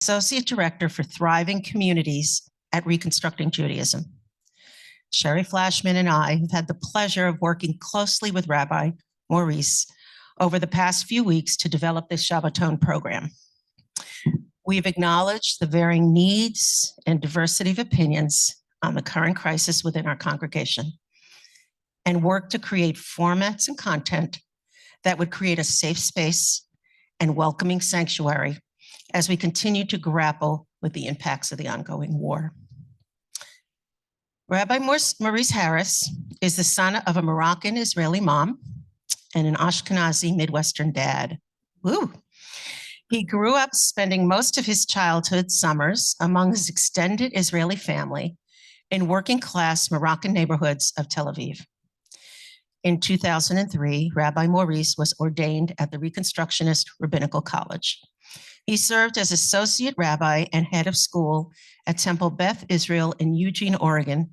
Associate Director for Thriving Communities at Reconstructing Judaism. Sherry Flashman and I have had the pleasure of working closely with Rabbi Maurice over the past few weeks to develop this Shabbaton program. We've acknowledged the varying needs and diversity of opinions on the current crisis within our congregation and worked to create formats and content that would create a safe space and welcoming sanctuary as we continue to grapple with the impacts of the ongoing war. Rabbi Maurice Harris is the son of a Moroccan-Israeli mom and an Ashkenazi Midwestern dad. Woo! He grew up spending most of his childhood summers among his extended Israeli family in working-class Moroccan neighborhoods of Tel Aviv. In 2003, Rabbi Maurice was ordained at the Reconstructionist Rabbinical College. He served as associate rabbi and head of school at Temple Beth Israel in Eugene, Oregon.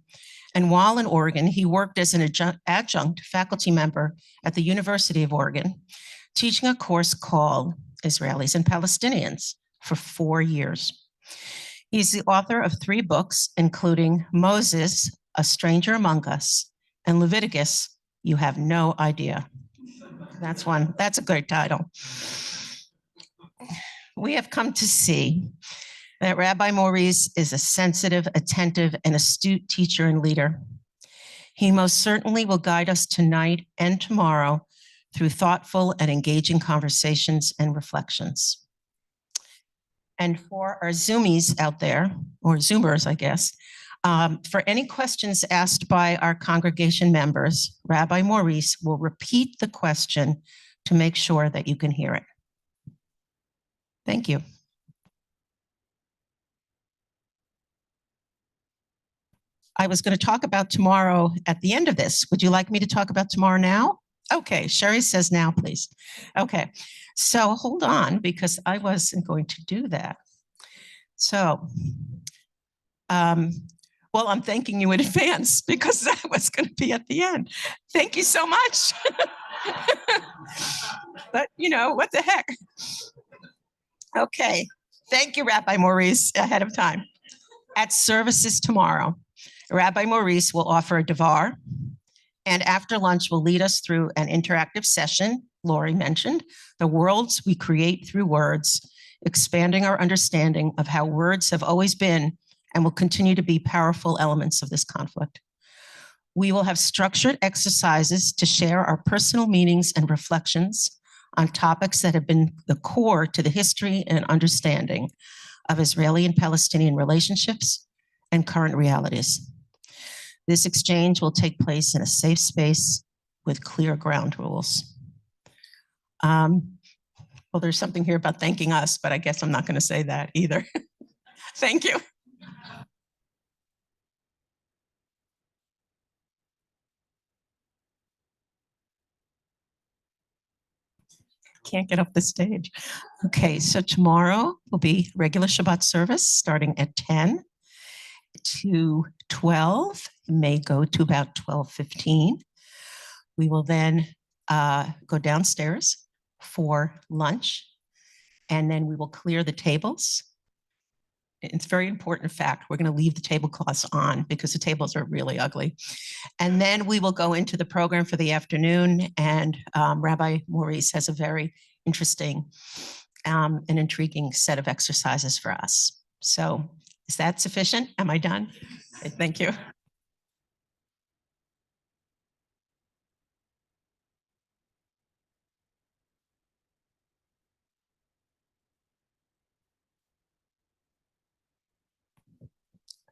And while in Oregon, he worked as an adjunct faculty member at the University of Oregon, teaching a course called Israelis and Palestinians for 4 years. He's the author of 3 books, including Moses, A Stranger Among Us, and Leviticus, You Have No Idea. That's a great title. We have come to see that Rabbi Maurice is a sensitive, attentive, and astute teacher and leader. He most certainly will guide us tonight and tomorrow through thoughtful and engaging conversations and reflections. And for our Zoomies out there, or Zoomers, I guess, for any questions asked by our congregation members, Rabbi Maurice will repeat the question to make sure that you can hear it. Thank you. I was going to talk about tomorrow at the end of this. Would you like me to talk about tomorrow now? Okay, Sherry says now, please. Okay, so hold on, because I wasn't going to do that. So, well, I'm thanking you in advance because that was going to be at the end. Thank you so much. But, you know, what the heck? Okay, thank you, Rabbi Maurice, ahead of time. At services tomorrow, Rabbi Maurice will offer a devar, and after lunch will lead us through an interactive session, Lori mentioned, the worlds we create through words, expanding our understanding of how words have always been and will continue to be powerful elements of this conflict. We will have structured exercises to share our personal meanings and reflections on topics that have been the core to the history and understanding of Israeli and Palestinian relationships and current realities. This exchange will take place in a safe space with clear ground rules. Well, there's something here about thanking us, but I guess I'm not going to say that either. Thank you. Can't get off the stage. Okay, so tomorrow will be regular Shabbat service starting at 10 to 12. It may go to about 12:15. We will then go downstairs for lunch, and then we will clear the tables. It's a very important fact. We're going to leave the tablecloths on because the tables are really ugly. And then we will go into the program for the afternoon, and Rabbi Maurice has a very interesting and intriguing set of exercises for us. So is that sufficient? Am I done? Okay, thank you.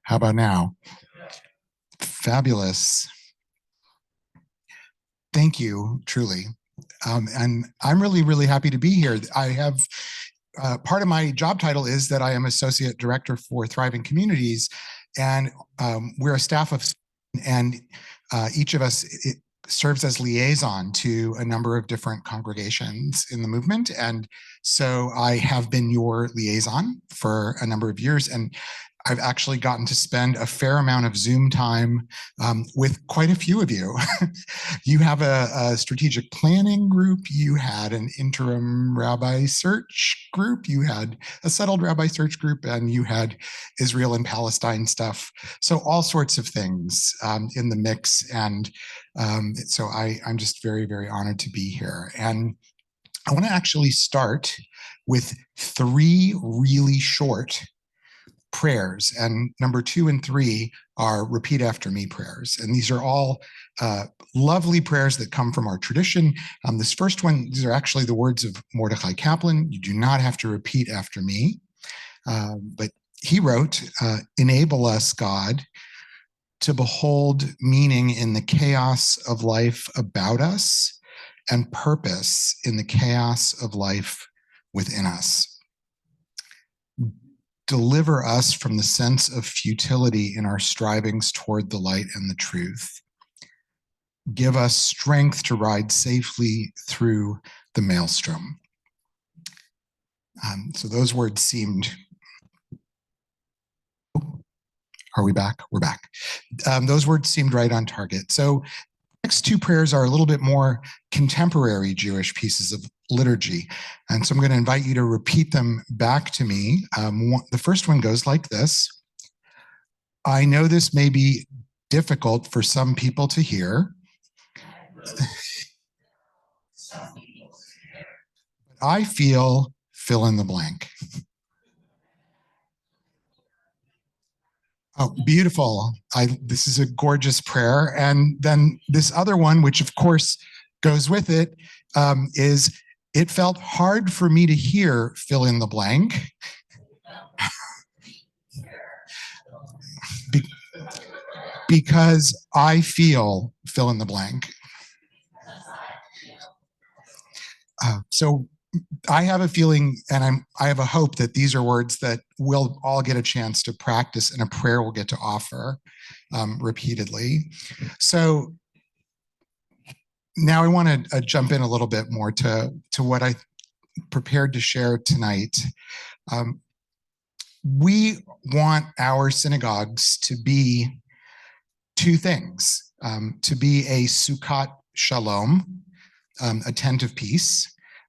How about now? Fabulous. Thank you, truly. And I'm really, really happy to be here. I have part of my job title is that I am Associate Director for Thriving Communities, and we're a staff of, and each of us serves as liaison to a number of different congregations in the movement. And so I have been your liaison for a number of years. And I've actually gotten to spend a fair amount of Zoom time with quite a few of you. You have a strategic planning group, you had an interim rabbi search group, you had a settled rabbi search group, and you had Israel and Palestine stuff. So all sorts of things in the mix. And so I'm just very, very honored to be here. And I want to actually start with 3 really short prayers, and number 2 and 3 are repeat after me prayers. And these are all lovely prayers that come from our tradition. This first one, these are actually the words of Mordechai Kaplan. You do not have to repeat after me, but he wrote, "Enable us, God, to behold meaning in the chaos of life about us and purpose in the chaos of life within us. Deliver us from the sense of futility in our strivings toward the light and the truth. Give us strength to ride safely through the maelstrom." So those words seemed, are we back? We're back. Those words seemed right on target. So next 2 prayers are a little bit more contemporary Jewish pieces of liturgy. And so I'm going to invite you to repeat them back to me. The first one goes like this. I know this may be difficult for some people to hear. I feel fill in the blank. Oh, beautiful. This is a gorgeous prayer. And then this other one, which of course goes with it, is it felt hard for me to hear fill in the blank. Because I feel fill in the blank. So I have a feeling, and I have a hope that these are words that we'll all get a chance to practice, and a prayer we'll get to offer repeatedly. So now I want to jump in a little bit more to what I prepared to share tonight. We want our synagogues to be 2 things, to be a Sukkot Shalom, a tent of peace,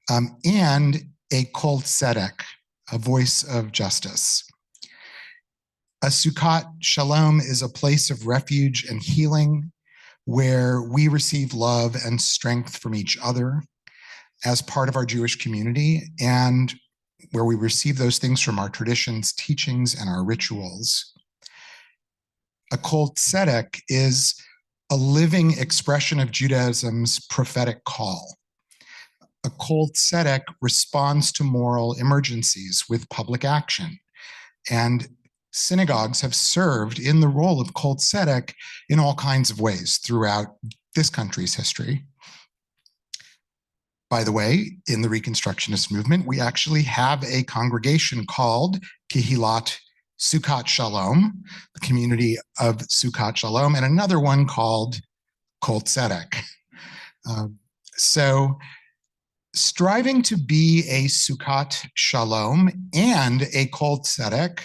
and a Kol Tzedek, a voice of justice. A Sukkot Shalom is a place of refuge and healing where we receive love and strength from each other as part of our Jewish community, and where we receive those things from our traditions, teachings, and our rituals. A Kol Tzedek is a living expression of Judaism's prophetic call. A Kol Tzedek responds to moral emergencies with public action. And synagogues have served in the role of Kol Tzedek in all kinds of ways throughout this country's history. By the way, in the Reconstructionist movement, we actually have a congregation called Kehilat Sukkot Shalom, the community of Sukkot Shalom, and another one called Kol Tzedek. So striving to be a Sukkot Shalom and a Kol Tzedek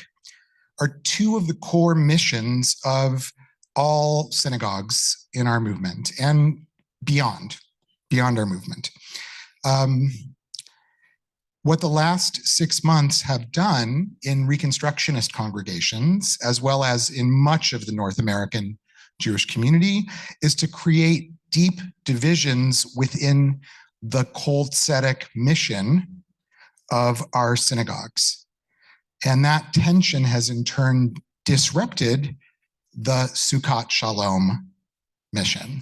are 2 of the core missions of all synagogues in our movement and beyond our movement. What the last 6 months have done in Reconstructionist congregations, as well as in much of the North American Jewish community, is to create deep divisions within the Kol Tzedek mission of our synagogues. And that tension has in turn disrupted the Sukkot Shalom mission.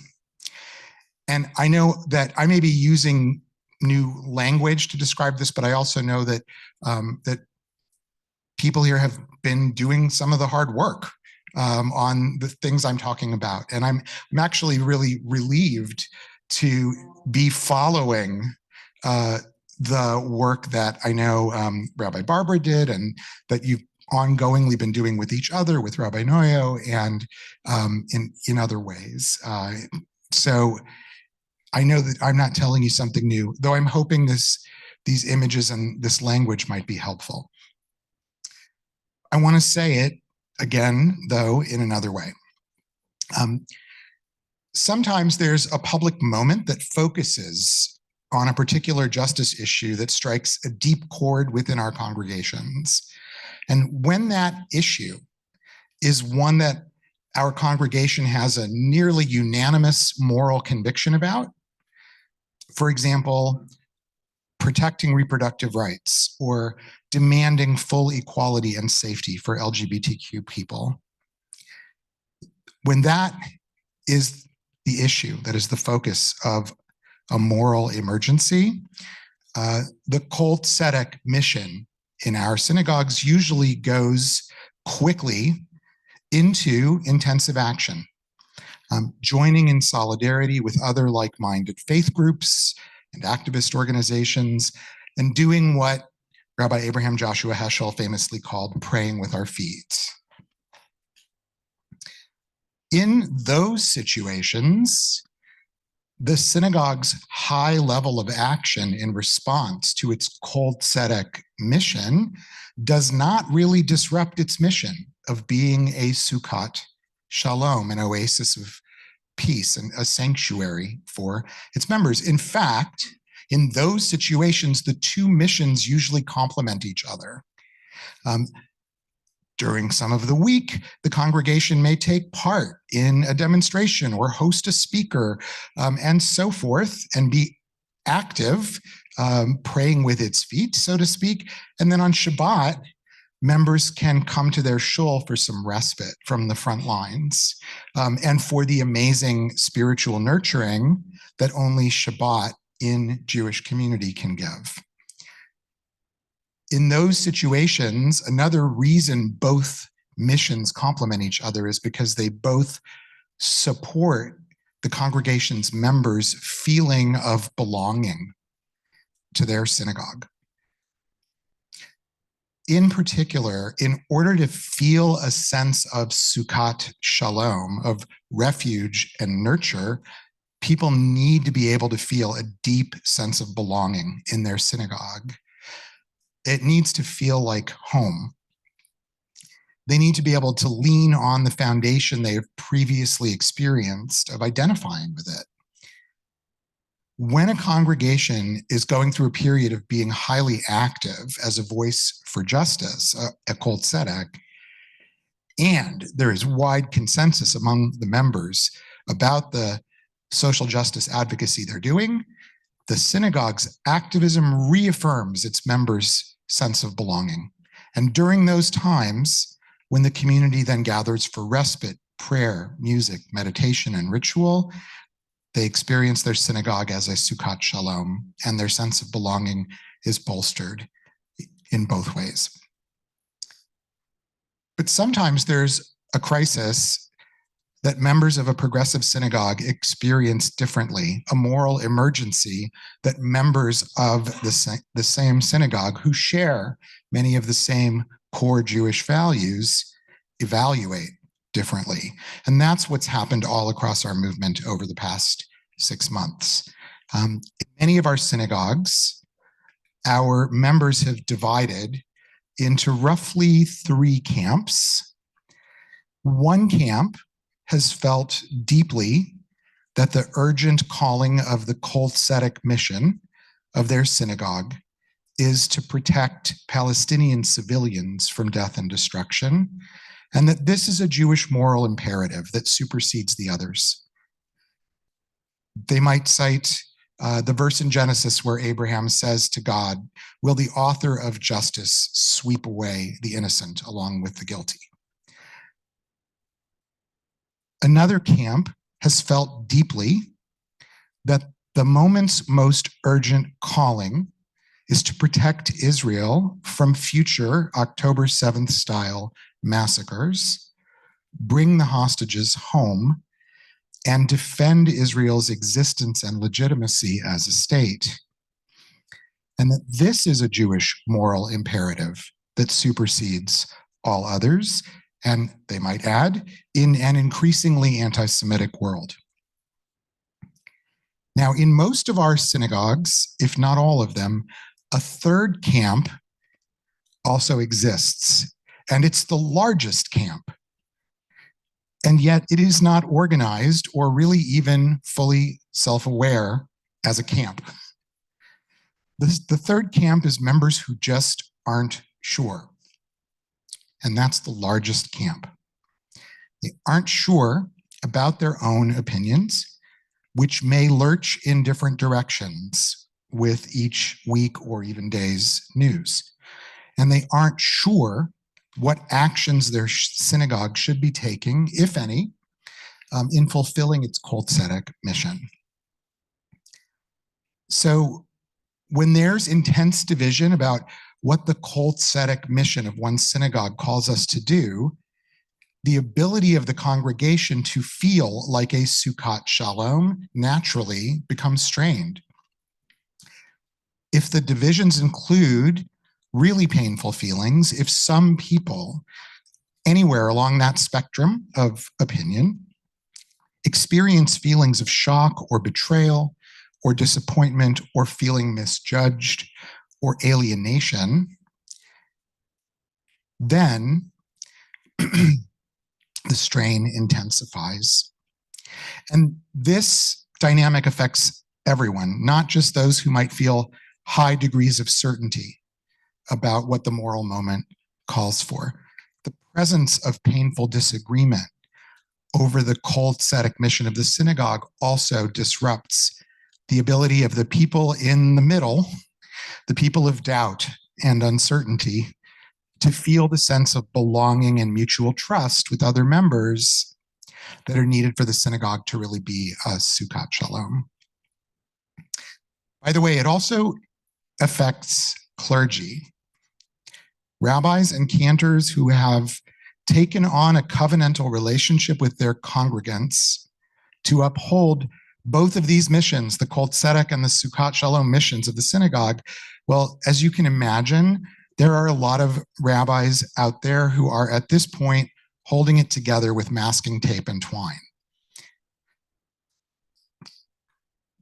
And I know that I may be using new language to describe this, but I also know that that people here have been doing some of the hard work on the things I'm talking about. And I'm actually really relieved to be following the work that I know Rabbi Barbara did, and that you've ongoingly been doing with each other, with Rabbi Noyo, and in other ways. So I know that I'm not telling you something new, though I'm hoping these images and this language might be helpful. I want to say it again, though, in another way. Sometimes there's a public moment that focuses on a particular justice issue that strikes a deep chord within our congregations. And when that issue is one that our congregation has a nearly unanimous moral conviction about, for example, protecting reproductive rights or demanding full equality and safety for LGBTQ people, when that is the issue that is the focus of a moral emergency, the Kol Tzedek mission in our synagogues usually goes quickly into intensive action, joining in solidarity with other like-minded faith groups and activist organizations, and doing what Rabbi Abraham Joshua Heschel famously called praying with our feet. In those situations, the synagogue's high level of action in response to its Kol Tzedek mission does not really disrupt its mission of being a Sukkot Shalom, an oasis of peace and a sanctuary for its members. In fact, in those situations, the two missions usually complement each other. During some of the week, the congregation may take part in a demonstration or host a speaker and so forth, and be active, praying with its feet, so to speak. And then on Shabbat, members can come to their shul for some respite from the front lines and for the amazing spiritual nurturing that only Shabbat in Jewish community can give. In those situations, another reason both missions complement each other is because they both support the congregation's members' feeling of belonging to their synagogue. In particular, in order to feel a sense of Sukkot Shalom, of refuge and nurture, people need to be able to feel a deep sense of belonging in their synagogue. It needs to feel like home. They need to be able to lean on the foundation they have previously experienced of identifying with it. When a congregation is going through a period of being highly active as a voice for justice, a Kol Tzedek, and there is wide consensus among the members about the social justice advocacy they're doing, the synagogue's activism reaffirms its members' sense of belonging. And during those times, when the community then gathers for respite, prayer, music, meditation, and ritual, they experience their synagogue as a Sukkot Shalom, and their sense of belonging is bolstered in both ways. But sometimes there's a crisis that members of a progressive synagogue experience differently, a moral emergency that members of the same synagogue who share many of the same core Jewish values evaluate differently. And that's what's happened all across our movement over the past 6 months. In many of our synagogues, our members have divided into roughly 3 camps. One camp has felt deeply that the urgent calling of the Kol Tzedek mission of their synagogue is to protect Palestinian civilians from death and destruction, and that this is a Jewish moral imperative that supersedes the others. They might cite the verse in Genesis where Abraham says to God, "Will the author of justice sweep away the innocent along with the guilty?" Another camp has felt deeply that the moment's most urgent calling is to protect Israel from future October 7th style massacres, bring the hostages home, and defend Israel's existence and legitimacy as a state. And that this is a Jewish moral imperative that supersedes all others, and they might add, in an increasingly anti-Semitic world. Now, in most of our synagogues, if not all of them, a third camp also exists, and it's the largest camp. And yet it is not organized or really even fully self-aware as a camp. The third camp is members who just aren't sure. And that's the largest camp. They aren't sure about their own opinions, which may lurch in different directions with each week or even day's news. And they aren't sure what actions their synagogue should be taking, if any, in fulfilling its cult tzedek mission. So when there's intense division about what the cult tzedek mission of one synagogue calls us to do, the ability of the congregation to feel like a Sukkot Shalom naturally becomes strained. If the divisions include really painful feelings, if some people anywhere along that spectrum of opinion experience feelings of shock or betrayal or disappointment or feeling misjudged or alienation, then the strain intensifies. And this dynamic affects everyone, not just those who might feel high degrees of certainty about what the moral moment calls for. The presence of painful disagreement over the cult tzedek mission of the synagogue also disrupts the ability of the people in the middle, the people of doubt and uncertainty, to feel the sense of belonging and mutual trust with other members that are needed for the synagogue to really be a Sukkot Shalom. By the way, it also affects clergy. Rabbis and cantors who have taken on a covenantal relationship with their congregants to uphold both of these missions, the cult tzedek and the Sukkot Shalom missions of the synagogue. Well, as you can imagine, there are a lot of rabbis out there who are at this point holding it together with masking tape and twine.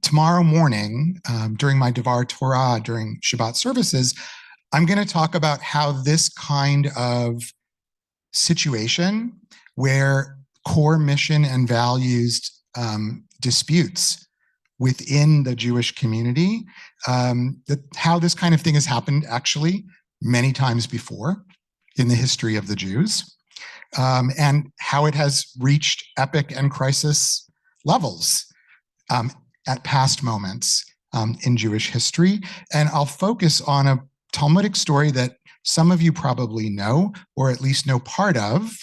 Tomorrow morning, during my Devar Torah, during Shabbat services, I'm going to talk about how this kind of situation where core mission and values disputes within the Jewish community, how this kind of thing has happened actually many times before in the history of the Jews, and how it has reached epic and crisis levels at past moments in Jewish history. And I'll focus on a Talmudic story that some of you probably know, or at least know part of,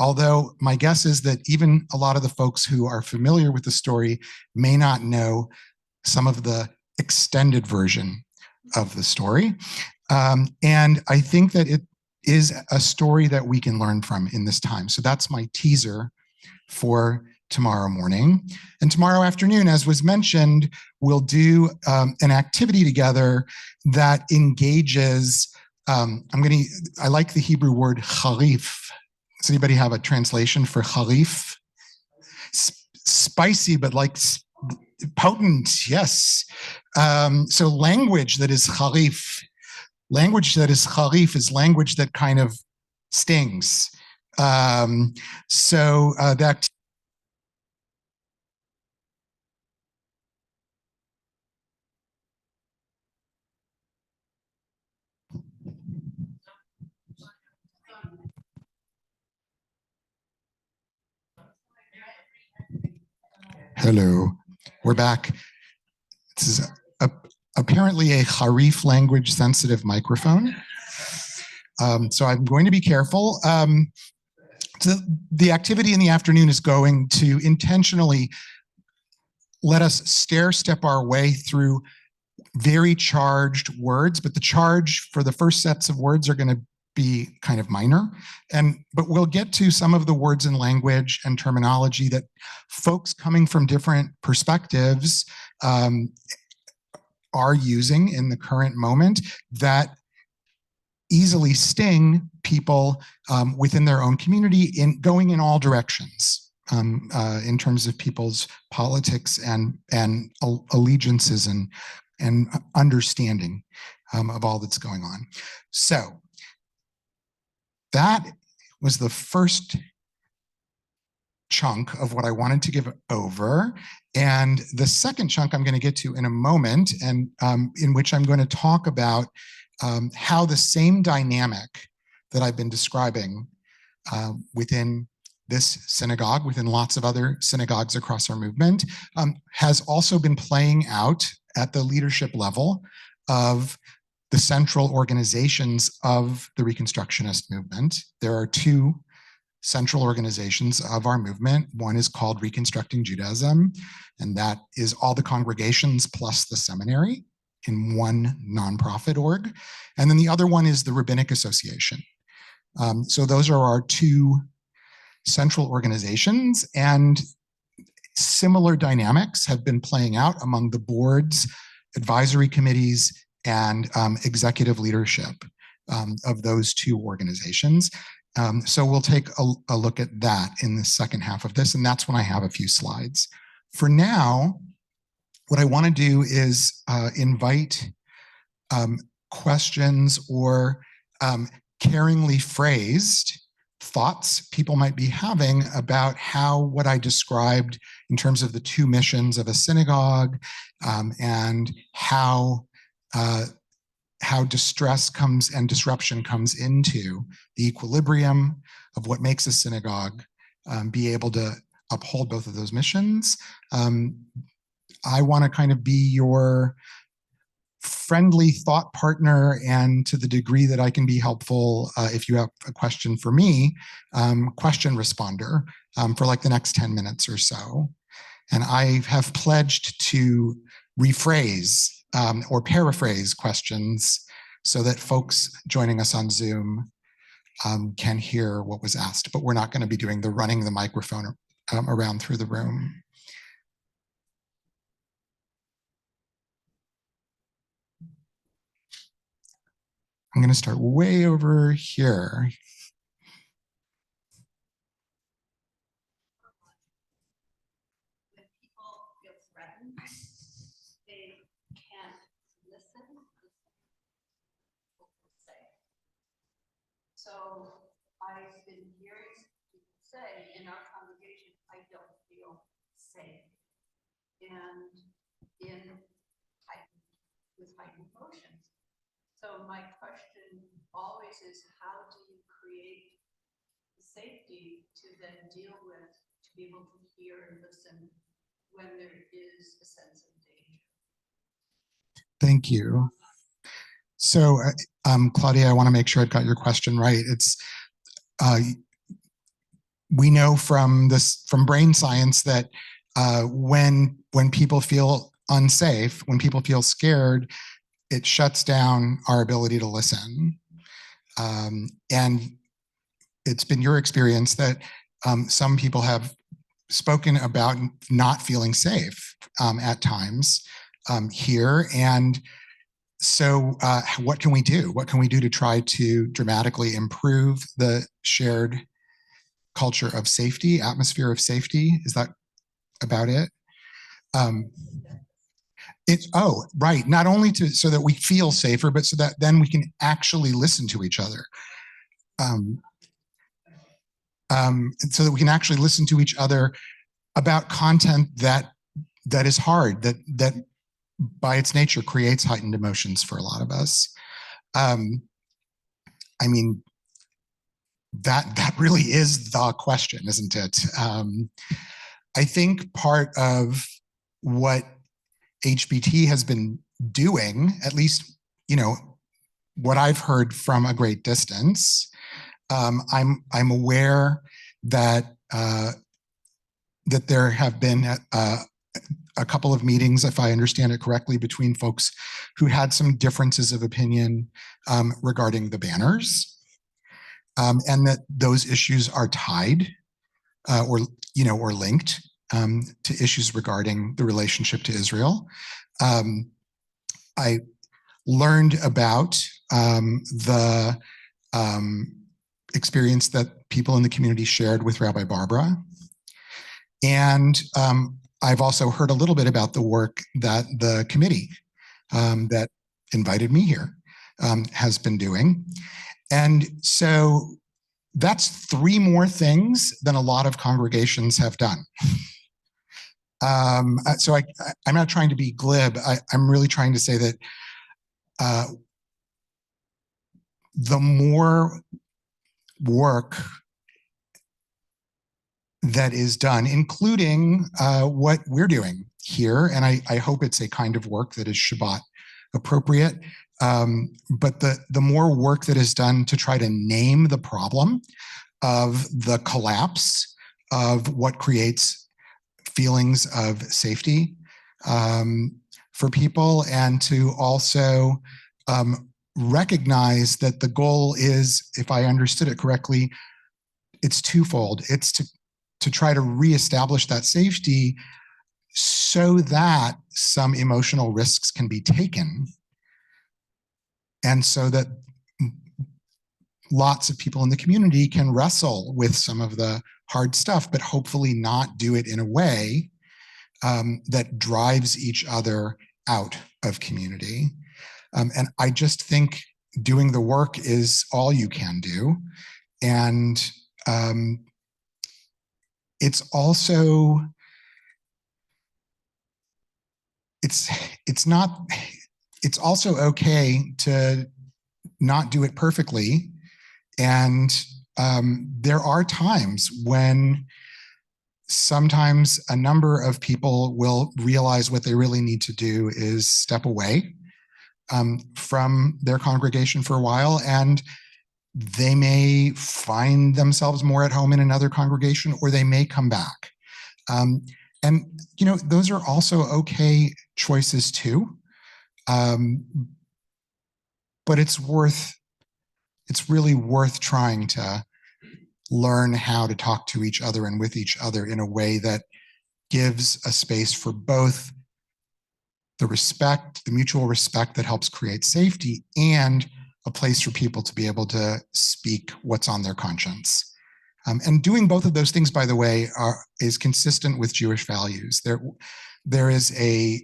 although my guess is that even a lot of the folks who are familiar with the story may not know some of the extended version of the story. And I think that it is a story that we can learn from in this time. So that's my teaser for tomorrow morning. And tomorrow afternoon, as was mentioned, we'll do an activity together that engages, I like the Hebrew word charif. Does anybody have a translation for charif? Spicy, but like potent, yes. So language that is charif. Language that is charif is language that kind of stings. That hello, we're back. This is apparently a Harif language sensitive microphone. So I'm going to be careful. So the activity in the afternoon is going to intentionally let us stair-step our way through very charged words, but the charge for the first sets of words are going to be kind of minor. But we'll get to some of the words and language and terminology that folks coming from different perspectives are using in the current moment that easily sting people within their own community in going in all directions in terms of people's politics and allegiances and understanding of all that's going on. So that was the first chunk of what I wanted to give over. And the second chunk I'm going to get to in a moment, and in which I'm going to talk about how the same dynamic that I've been describing within this synagogue, within lots of other synagogues across our movement, has also been playing out at the leadership level of the central organizations of the Reconstructionist movement. There are two central organizations of our movement. One is called Reconstructing Judaism, and that is all the congregations plus the seminary in one nonprofit org. And then the other one is the Rabbinic Association. So those are our two central organizations, and similar dynamics have been playing out among the boards, advisory committees, and executive leadership of those two organizations. So we'll take a look at that in the second half of this, and that's when I have a few slides. For now, what I want to do is invite questions or caringly phrased thoughts people might be having about how what I described in terms of the two missions of a synagogue, and how distress comes and disruption comes into the equilibrium of what makes a synagogue be able to uphold both of those missions. I want to kind of be your friendly thought partner, and to the degree that I can be helpful, if you have a question for me, question responder for like the next 10 minutes or so. And I have pledged to rephrase or paraphrase questions so that folks joining us on Zoom can hear what was asked, but we're not going to be doing the running the microphone around through the room. I'm going to start way over here. When people feel threatened, they can't listen. So I've been hearing people say in our congregation, I don't feel safe. And with heightened emotions. So my question always is, how do you create the safety to then deal with, to be able to hear and listen when there is a sense of danger? Thank you. So, Claudia, I want to make sure I've got your question right. It's we know from brain science that when people feel unsafe, when people feel scared, it shuts down our ability to listen. And it's been your experience that some people have spoken about not feeling safe at times here. And so what can we do? What can we do to try to dramatically improve the shared culture of safety, atmosphere of safety? Is that about it? Right. Not only so that we feel safer, but so that then we can actually listen to each other. So that we can actually listen to each other about content that is hard, that by its nature creates heightened emotions for a lot of us. I mean, that really is the question, isn't it? I think part of what HBT has been doing, at least, what I've heard from a great distance, I'm aware that that there have been a couple of meetings, if I understand it correctly, between folks who had some differences of opinion regarding the banners, and that those issues are tied or linked to issues regarding the relationship to Israel. I learned about the experience that people in the community shared with Rabbi Barbara. And I've also heard a little bit about the work that the committee that invited me here has been doing. And so That's 3 more things than a lot of congregations have done. So I'm not trying to be glib. I'm really trying to say that the more work that is done, including what we're doing here, and I hope it's a kind of work that is Shabbat appropriate, but the more work that is done to try to name the problem of the collapse of what creates feelings of safety for people, and to also recognize that the goal is, if I understood it correctly, it's twofold. It's to try to reestablish that safety so that some emotional risks can be taken, and so that lots of people in the community can wrestle with some of the hard stuff, but hopefully not do it in a way that drives each other out of community. And I just think doing the work is all you can do. And it's also, it's also okay to not do it perfectly. And there are times when sometimes a number of people will realize what they really need to do is step away from their congregation for a while, and they may find themselves more at home in another congregation, or they may come back. And, you know, those are also okay choices too. But it's really worth trying to learn how to talk to each other and with each other in a way that gives a space for both the respect, the mutual respect that helps create safety, and a place for people to be able to speak what's on their conscience. And doing both of those things, by the way, is consistent with Jewish values. There's a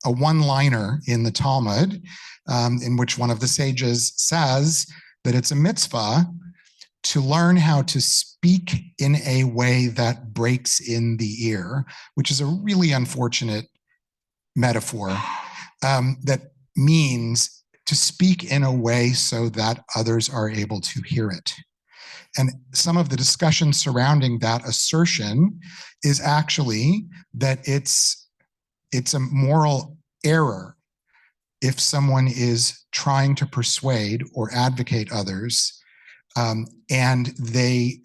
one-liner in the Talmud in which one of the sages says that it's a mitzvah to learn how to speak in a way that breaks in the ear, which is a really unfortunate metaphor that means to speak in a way so that others are able to hear it. And some of the discussion surrounding that assertion is actually that it's a moral error if someone is trying to persuade or advocate others and they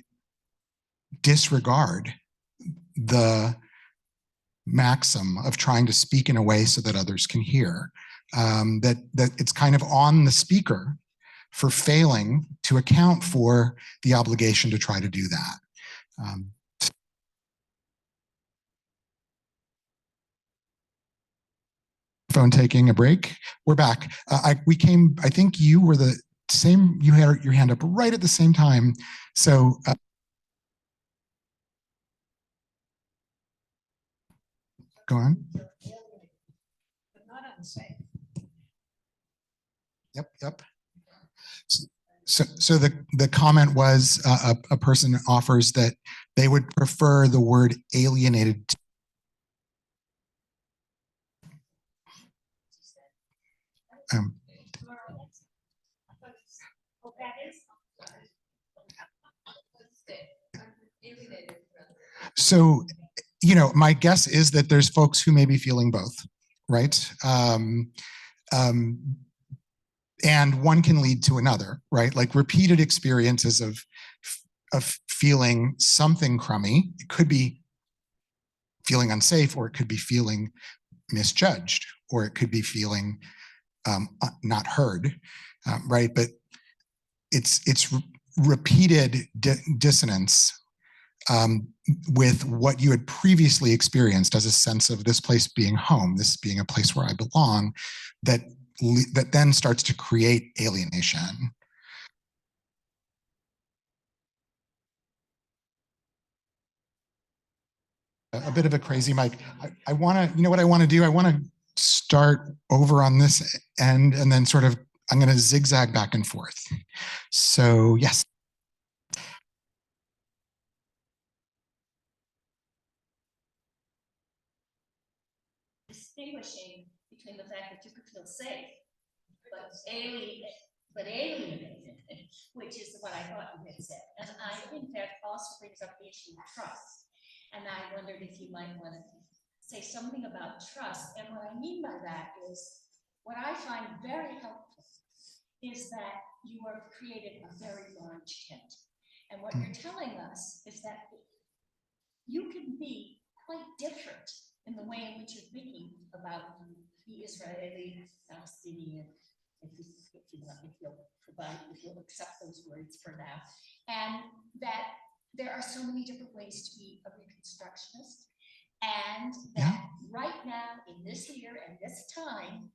disregard the maxim of trying to speak in a way so that others can hear, that it's kind of on the speaker for failing to account for the obligation to try to do that. Phone taking a break. We're back. I think you were the same, you had your hand up right at the same time. So go on. Yep. So the comment was a person offers that they would prefer the word alienated. So, you know, my guess is that there's folks who may be feeling both, right? And one can lead to another, right? Like repeated experiences of feeling something crummy. It could be feeling unsafe, or it could be feeling misjudged, or it could be feeling not heard, right? But it's repeated dissonance with what you had previously experienced as a sense of this place being home, this being a place where I belong, that then starts to create alienation. A bit of a crazy mic. I want to, you know what I want to do? I want to start over on this end and then sort of, I'm going to zigzag back and forth. So yes. distinguishing between the fact that you could feel safe, but alienated, which is what I thought you had said. And I think that also brings up the issue of trust. And I wondered if you might want to say something about trust. And what I mean by that is, what I find very helpful is that you have created a very large tent. And what you're telling us is that you can be quite different in the way in which you're thinking about the Israeli Palestinian, if you'll accept those words for now, and that there are so many different ways to be a Reconstructionist, and that right now, in this year and this time,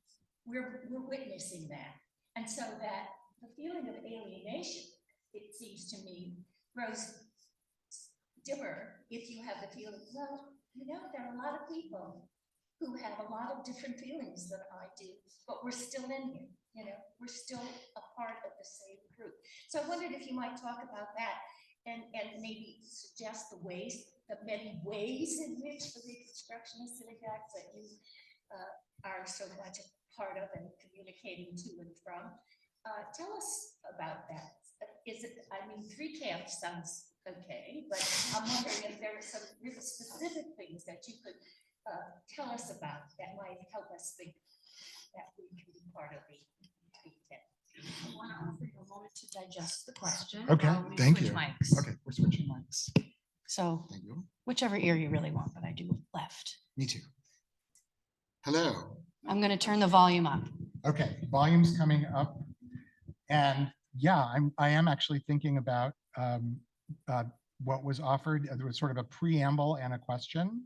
we're witnessing that. And so that the feeling of alienation, it seems to me, grows dimmer if you have the feeling, well, there are a lot of people who have a lot of different feelings than I do, but we're still in here, we're still a part of the same group. So I wondered if you might talk about that and maybe suggest the many ways in which the Reconstructionist synagogues that you are so much a part of and communicating to and from. Tell us about that. Three camps sounds okay, but I'm wondering if there are some really specific things that you could tell us about that might help us think that we can be part of the camp. I want to offer you a moment to digest the question. Okay, while we thank switch you. Mics. Okay, we're switching mics. So Thank you. whichever ear you really want, but I do left. Me too. Hello. I'm going to turn the volume up. Okay, volume's coming up. And yeah, I am actually thinking about what was offered. There was sort of a preamble and a question.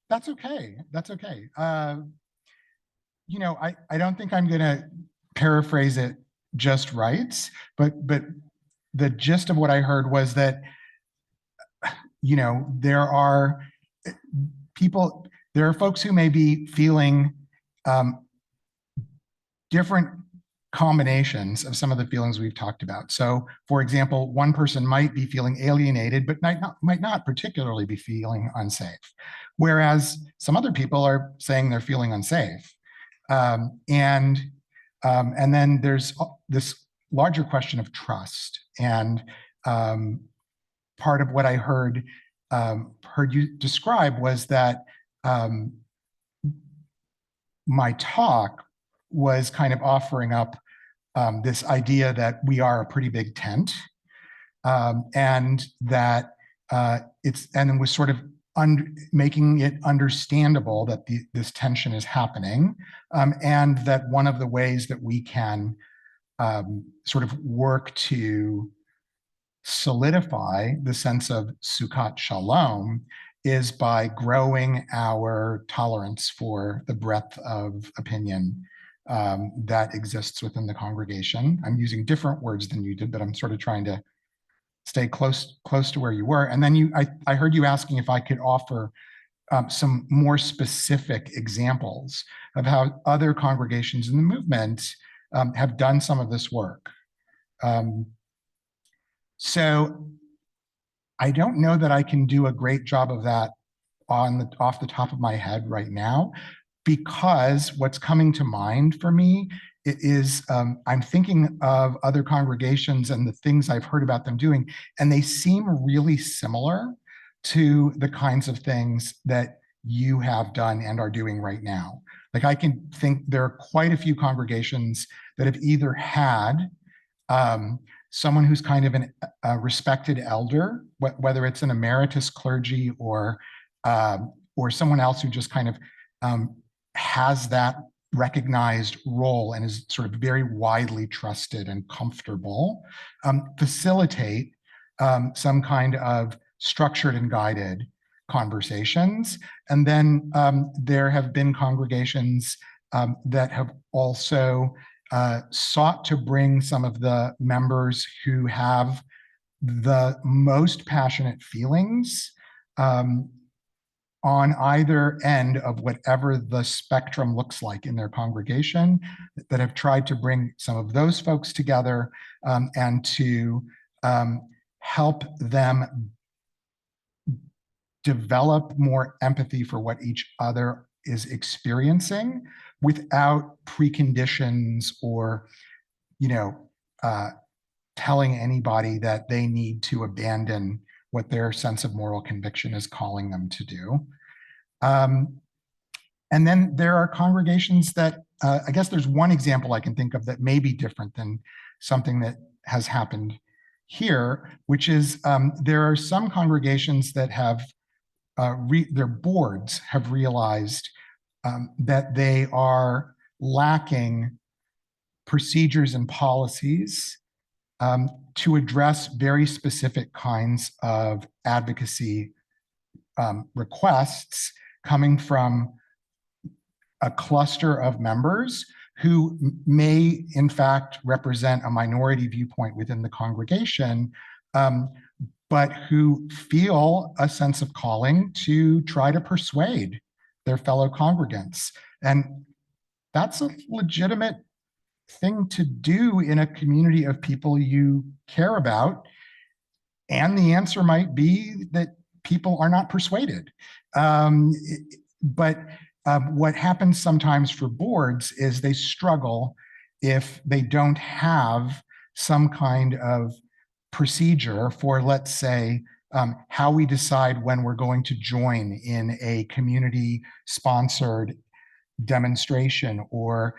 That's okay. That's okay. I don't think I'm going to paraphrase it just right, but the gist of what I heard was that, there are folks who may be feeling different combinations of some of the feelings we've talked about. So, for example, one person might be feeling alienated, but might not particularly be feeling unsafe, whereas some other people are saying they're feeling unsafe. And then there's this larger question of trust. And part of what I heard you describe was that my talk was kind of offering up this idea that we are a pretty big tent, and that and was sort of making it understandable that this tension is happening, and that one of the ways that we can sort of work to solidify the sense of Sukkot Shalom is by growing our tolerance for the breadth of opinion that exists within the congregation. I'm using different words than you did, but I'm sort of trying to stay close to where you were. And then I heard you asking if I could offer some more specific examples of how other congregations in the movement have done some of this work. So I don't know that I can do a great job of that off the top of my head right now, because what's coming to mind for me is I'm thinking of other congregations and the things I've heard about them doing, and they seem really similar to the kinds of things that you have done and are doing right now. Like, I can think there are quite a few congregations that have either had someone who's kind of a respected elder, whether it's an emeritus clergy or someone else who just kind of has that recognized role and is sort of very widely trusted and comfortable, facilitate some kind of structured and guided conversations. And then there have been congregations that have also sought to bring some of the members who have the most passionate feelings on either end of whatever the spectrum looks like in their congregation, that have tried to bring some of those folks together and to help them develop more empathy for what each other is experiencing without preconditions or, telling anybody that they need to abandon what their sense of moral conviction is calling them to do. And then there are congregations that, I guess there's one example I can think of that may be different than something that has happened here, which is there are some congregations that have, their boards have realized that they are lacking procedures and policies to address very specific kinds of advocacy requests coming from a cluster of members who may, in fact, represent a minority viewpoint within the congregation, but who feel a sense of calling to try to persuade their fellow congregants. And that's a legitimate thing to do in a community of people you care about. And the answer might be that people are not persuaded. But what happens sometimes for boards is they struggle if they don't have some kind of procedure for, let's say, how we decide when we're going to join in a community-sponsored demonstration or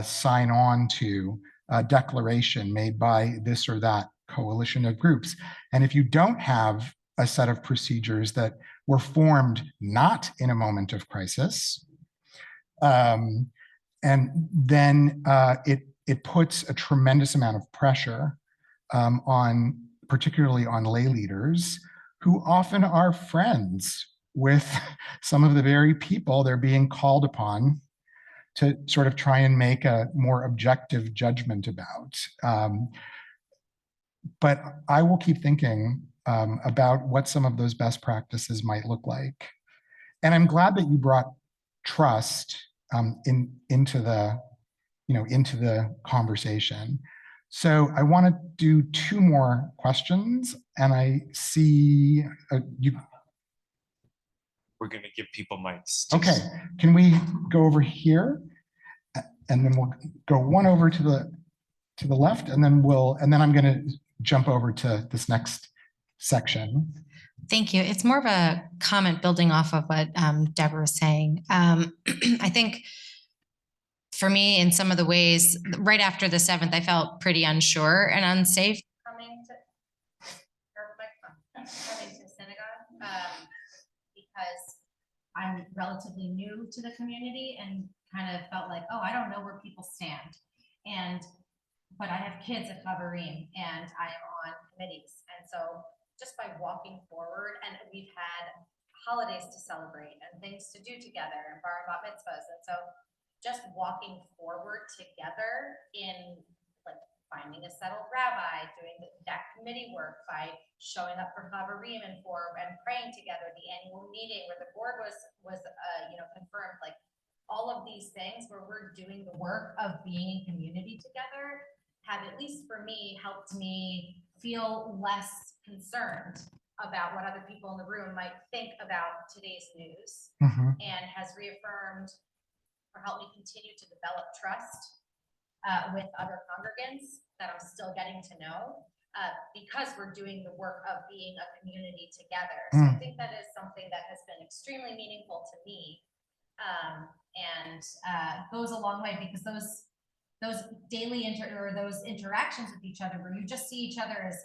sign on to a declaration made by this or that coalition of groups. And if you don't have a set of procedures that were formed not in a moment of crisis, and then it puts a tremendous amount of pressure on, particularly on lay leaders, who often are friends with some of the very people they're being called upon to sort of try and make a more objective judgment about. But I will keep thinking about what some of those best practices might look like. And I'm glad that you brought trust into the conversation. So I want to do two more questions, and I see you. We're going to give people mics. Okay, can we go over here, and then we'll go one over to the left, and then I'm going to jump over to this next section. Thank you. It's more of a comment building off of what Deborah was saying. I think for me, in some of the ways, right after the 7th, I felt pretty unsure and unsafe. Coming to synagogue because I'm relatively new to the community and kind of felt like, oh, I don't know where people stand. But I have kids at Chavarim and I am on committees. And so just by walking forward, and we've had holidays to celebrate and things to do together and bar and bat mitzvahs. And so just walking forward together in like finding a settled rabbi, doing that committee work by showing up for Chavarim and praying together, the annual meeting where the board was confirmed, like all of these things where we're doing the work of being in community together have, at least for me, helped me feel less concerned about what other people in the room might think about today's news, and has reaffirmed or helped me continue to develop trust with other congregants that I'm still getting to know because we're doing the work of being a community together. So I think that is something that has been extremely meaningful to me, and goes a long way, because those daily those interactions with each other where you just see each other as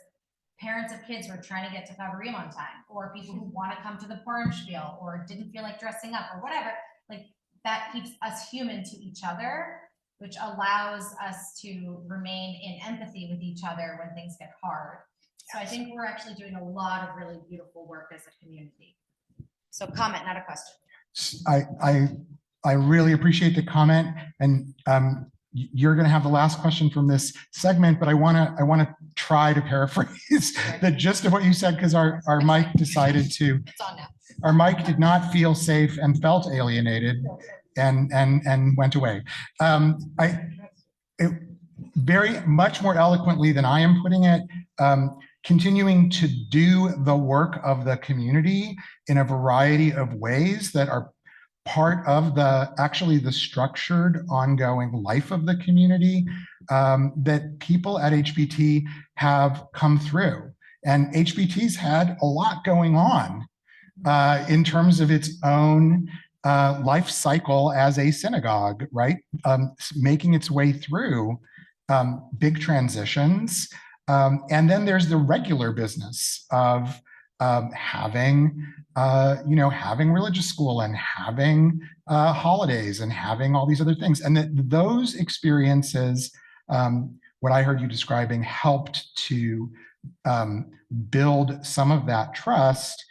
parents of kids who are trying to get to Chavarim on time, or people who want to come to the Purim spiel or didn't feel like dressing up or whatever, like that keeps us human to each other, which allows us to remain in empathy with each other when things get hard. So I think we're actually doing a lot of really beautiful work as a community. So comment, not a question. I really appreciate the comment, and you're going to have the last question from this segment, but I want to try to paraphrase the gist of what you said, because our mic decided to. It's on now. Our mic did not feel safe and felt alienated, and went away. Very much more eloquently than I am putting it. continuing to do the work of the community in a variety of ways that are part of actually the structured ongoing life of the community that people at HBT have come through. And HBT's had a lot going on in terms of its own life cycle as a synagogue, right? Making its way through big transitions. And then there's the regular business of having religious school and having holidays and having all these other things. And that those experiences, what I heard you describing, helped to build some of that trust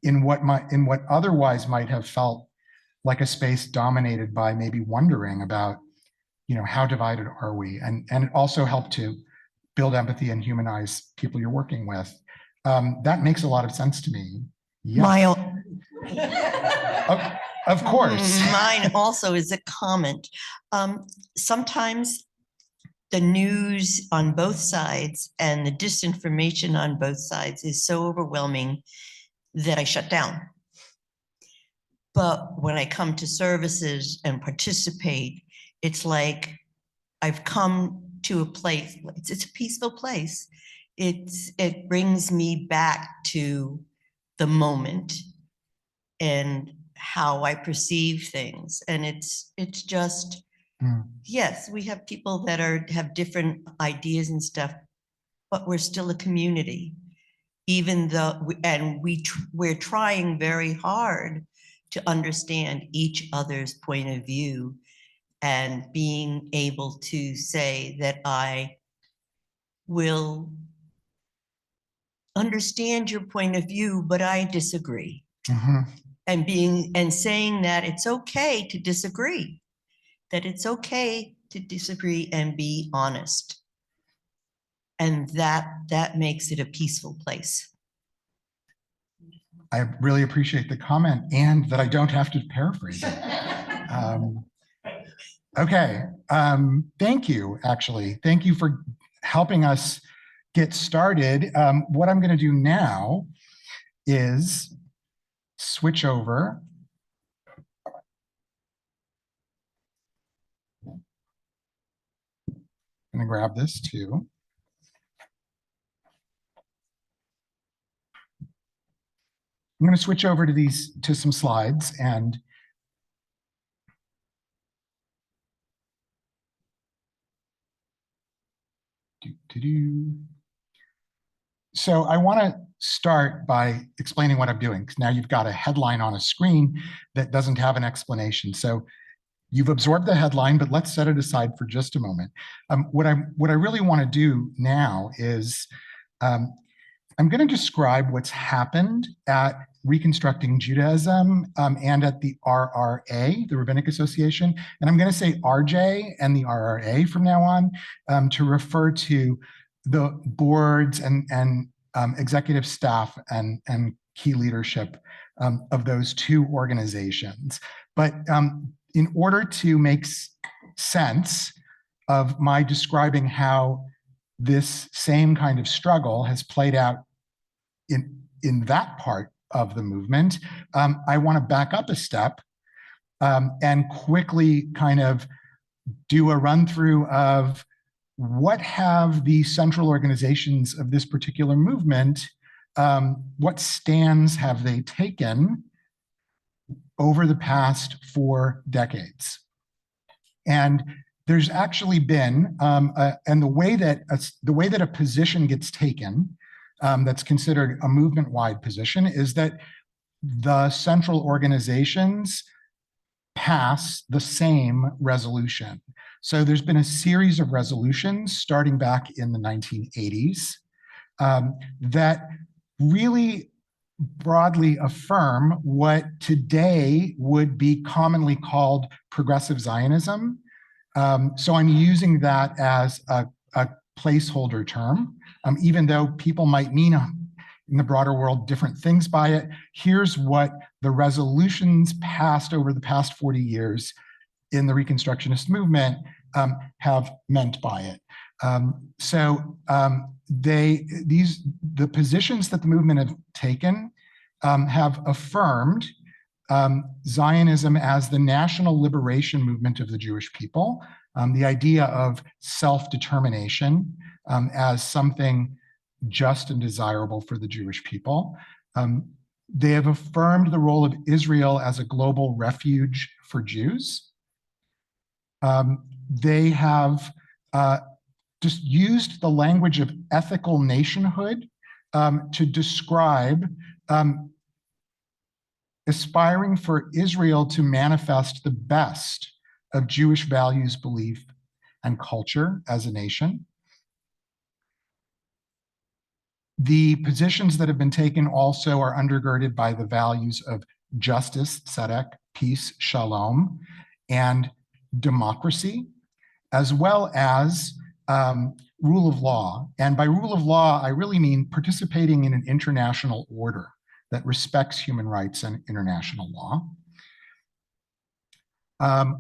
in what otherwise might have felt like a space dominated by maybe wondering about, how divided are we? And it also helped to build empathy and humanize people you're working with. That makes a lot of sense to me. Yes. Of course. Mine also is a comment. Sometimes the news on both sides and the disinformation on both sides is so overwhelming that I shut down. But when I come to services and participate, it's like I've come to a place, it's a peaceful place. It brings me back to the moment and how I perceive things. And it's just, yes, we have people that have different ideas and stuff, but we're still a community, even though, we're trying very hard to understand each other's point of view and being able to say that I will understand your point of view, but I disagree. And saying that it's okay to disagree, that it's okay to disagree and be honest. And that makes it a peaceful place. I really appreciate the comment and that I don't have to paraphrase it. Okay, thank you, actually. Thank you for helping us get started. What I'm gonna do now is switch over. I'm gonna grab this too. I'm gonna switch over to some slides and So I want to start by explaining what I'm doing, because now you've got a headline on a screen that doesn't have an explanation. So you've absorbed the headline, but let's set it aside for just a moment. What I really want to do now is I'm going to describe what's happened at Reconstructing Judaism and at the RRA, the Rabbinic Association. And I'm going to say RJ and the RRA from now on to refer to the boards and executive staff and key leadership of those two organizations. But in order to make sense of my describing how this same kind of struggle has played out in that part of the movement, I want to back up a step and quickly kind of do a run through of what have the central organizations of this particular movement, what stands have they taken over the past 4 decades? And there's actually been, and the way that a position gets taken that's considered a movement-wide position is that the central organizations pass the same resolution. So there's been a series of resolutions starting back in the 1980s that really broadly affirm what today would be commonly called progressive Zionism. So I'm using that as a placeholder term, even though people might mean in the broader world different things by it. Here's what the resolutions passed over the past 40 years in the Reconstructionist movement have meant by it. The positions that the movement have taken have affirmed Zionism as the national liberation movement of the Jewish people, the idea of self-determination as something just and desirable for the Jewish people. They have affirmed the role of Israel as a global refuge for Jews. They have just used the language of ethical nationhood to describe aspiring for Israel to manifest the best of Jewish values, belief, and culture as a nation. The positions that have been taken also are undergirded by the values of justice, tzedek, peace, shalom, and democracy, as well as rule of law. And by rule of law, I really mean participating in an international order that respects human rights and international law.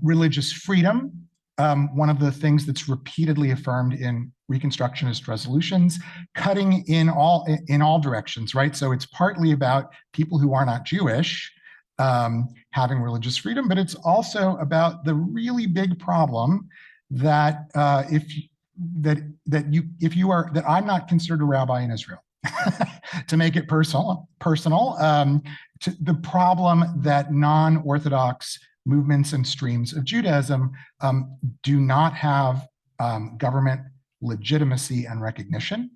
Religious freedom, one of the things that's repeatedly affirmed in Reconstructionist resolutions, cutting in all directions, right? So it's partly about people who are not Jewish having religious freedom, but it's also about the really big problem that that I'm not considered a rabbi in Israel. To make it personal, to the problem that non-Orthodox movements and streams of Judaism do not have government legitimacy and recognition.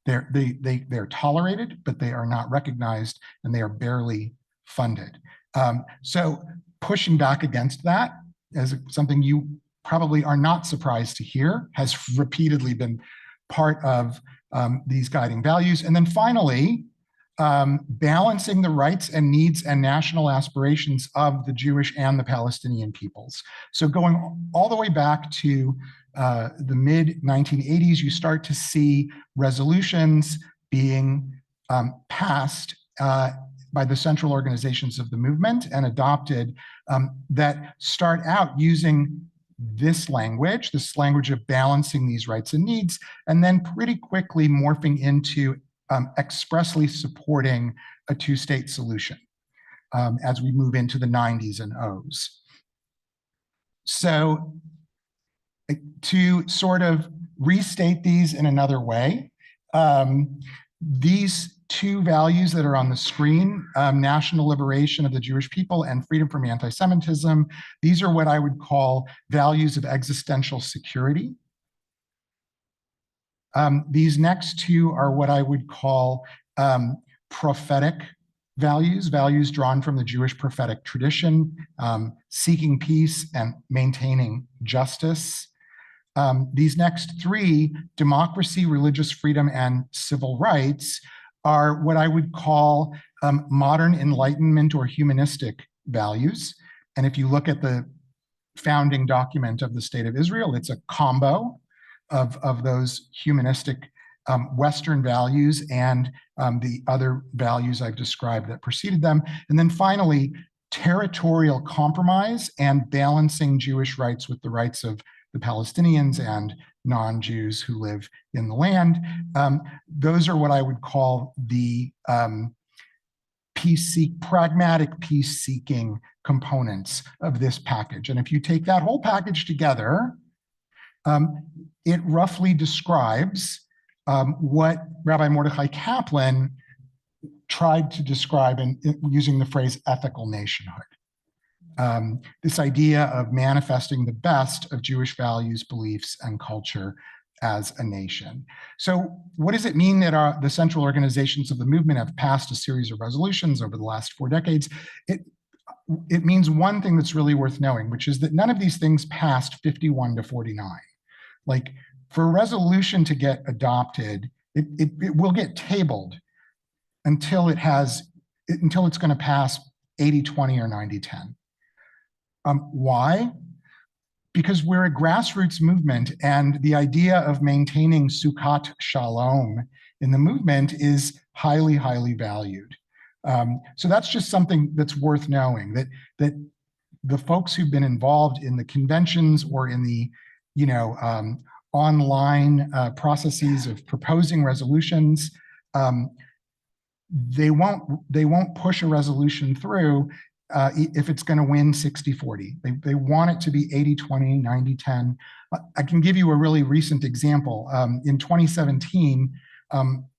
They're tolerated, but they are not recognized, and they are barely funded. So pushing back against that, as something you probably are not surprised to hear, has repeatedly been part of these guiding values. And then finally, balancing the rights and needs and national aspirations of the Jewish and the Palestinian peoples. So going all the way back to the mid-1980s, you start to see resolutions being passed by the central organizations of the movement and adopted that start out using this language of balancing these rights and needs, and then pretty quickly morphing into expressly supporting a two-state solution as we move into the 90s and O's. So to sort of restate these in another way, these two values that are on the screen, national liberation of the Jewish people and freedom from anti-Semitism, these are what I would call values of existential security. These next two are what I would call prophetic values, values drawn from the Jewish prophetic tradition, seeking peace and maintaining justice. These next three, democracy, religious freedom, and civil rights, are what I would call modern enlightenment or humanistic values. And if you look at the founding document of the State of Israel, it's a combo of those humanistic Western values and the other values I've described that preceded them. And then finally, territorial compromise and balancing Jewish rights with the rights of the Palestinians and non-Jews who live in the land. Those are what I would call the pragmatic peace-seeking components of this package. And if you take that whole package together, it roughly describes what Rabbi Mordechai Kaplan tried to describe using the phrase ethical nationhood. This idea of manifesting the best of Jewish values, beliefs, and culture as a nation. So what does it mean that the central organizations of the movement have passed a series of resolutions over the last 4 decades? It means one thing that's really worth knowing, which is that none of these things passed 51 to 49. Like, for a resolution to get adopted, it will get tabled until it's going to pass 80-20 or 90-10. Why? Because we're a grassroots movement, and the idea of maintaining Sukkot Shalom in the movement is highly, highly valued. So that's just something that's worth knowing, that the folks who've been involved in the conventions or in the online processes of proposing resolutions. They won't push a resolution through if it's going to win 60-40. They want it to be 80-20, 90-10. I can give you a really recent example. In 2017,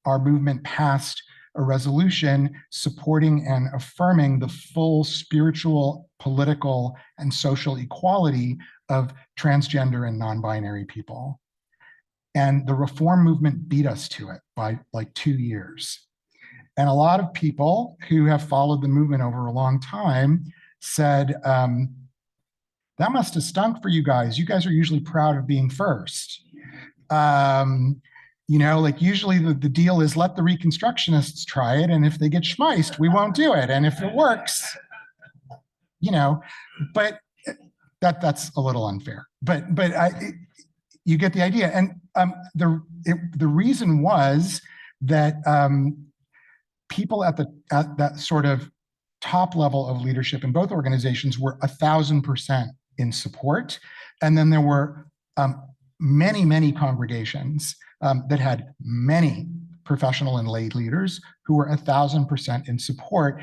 our movement passed a resolution supporting and affirming the full spiritual, political, and social equality of transgender and non-binary people. And the reform movement beat us to it by like 2 years. And a lot of people who have followed the movement over a long time said, that must have stunk for you guys. You guys are usually proud of being first. You know, like usually the deal is let the Reconstructionists try it, and if they get schmeiced, we won't do it. And if it works, you know, but that's a little unfair. But you get the idea. And the reason was that people at that sort of top level of leadership in both organizations were 1,000% in support. And then there were many congregations that had many professional and lay leaders who were 1,000% in support.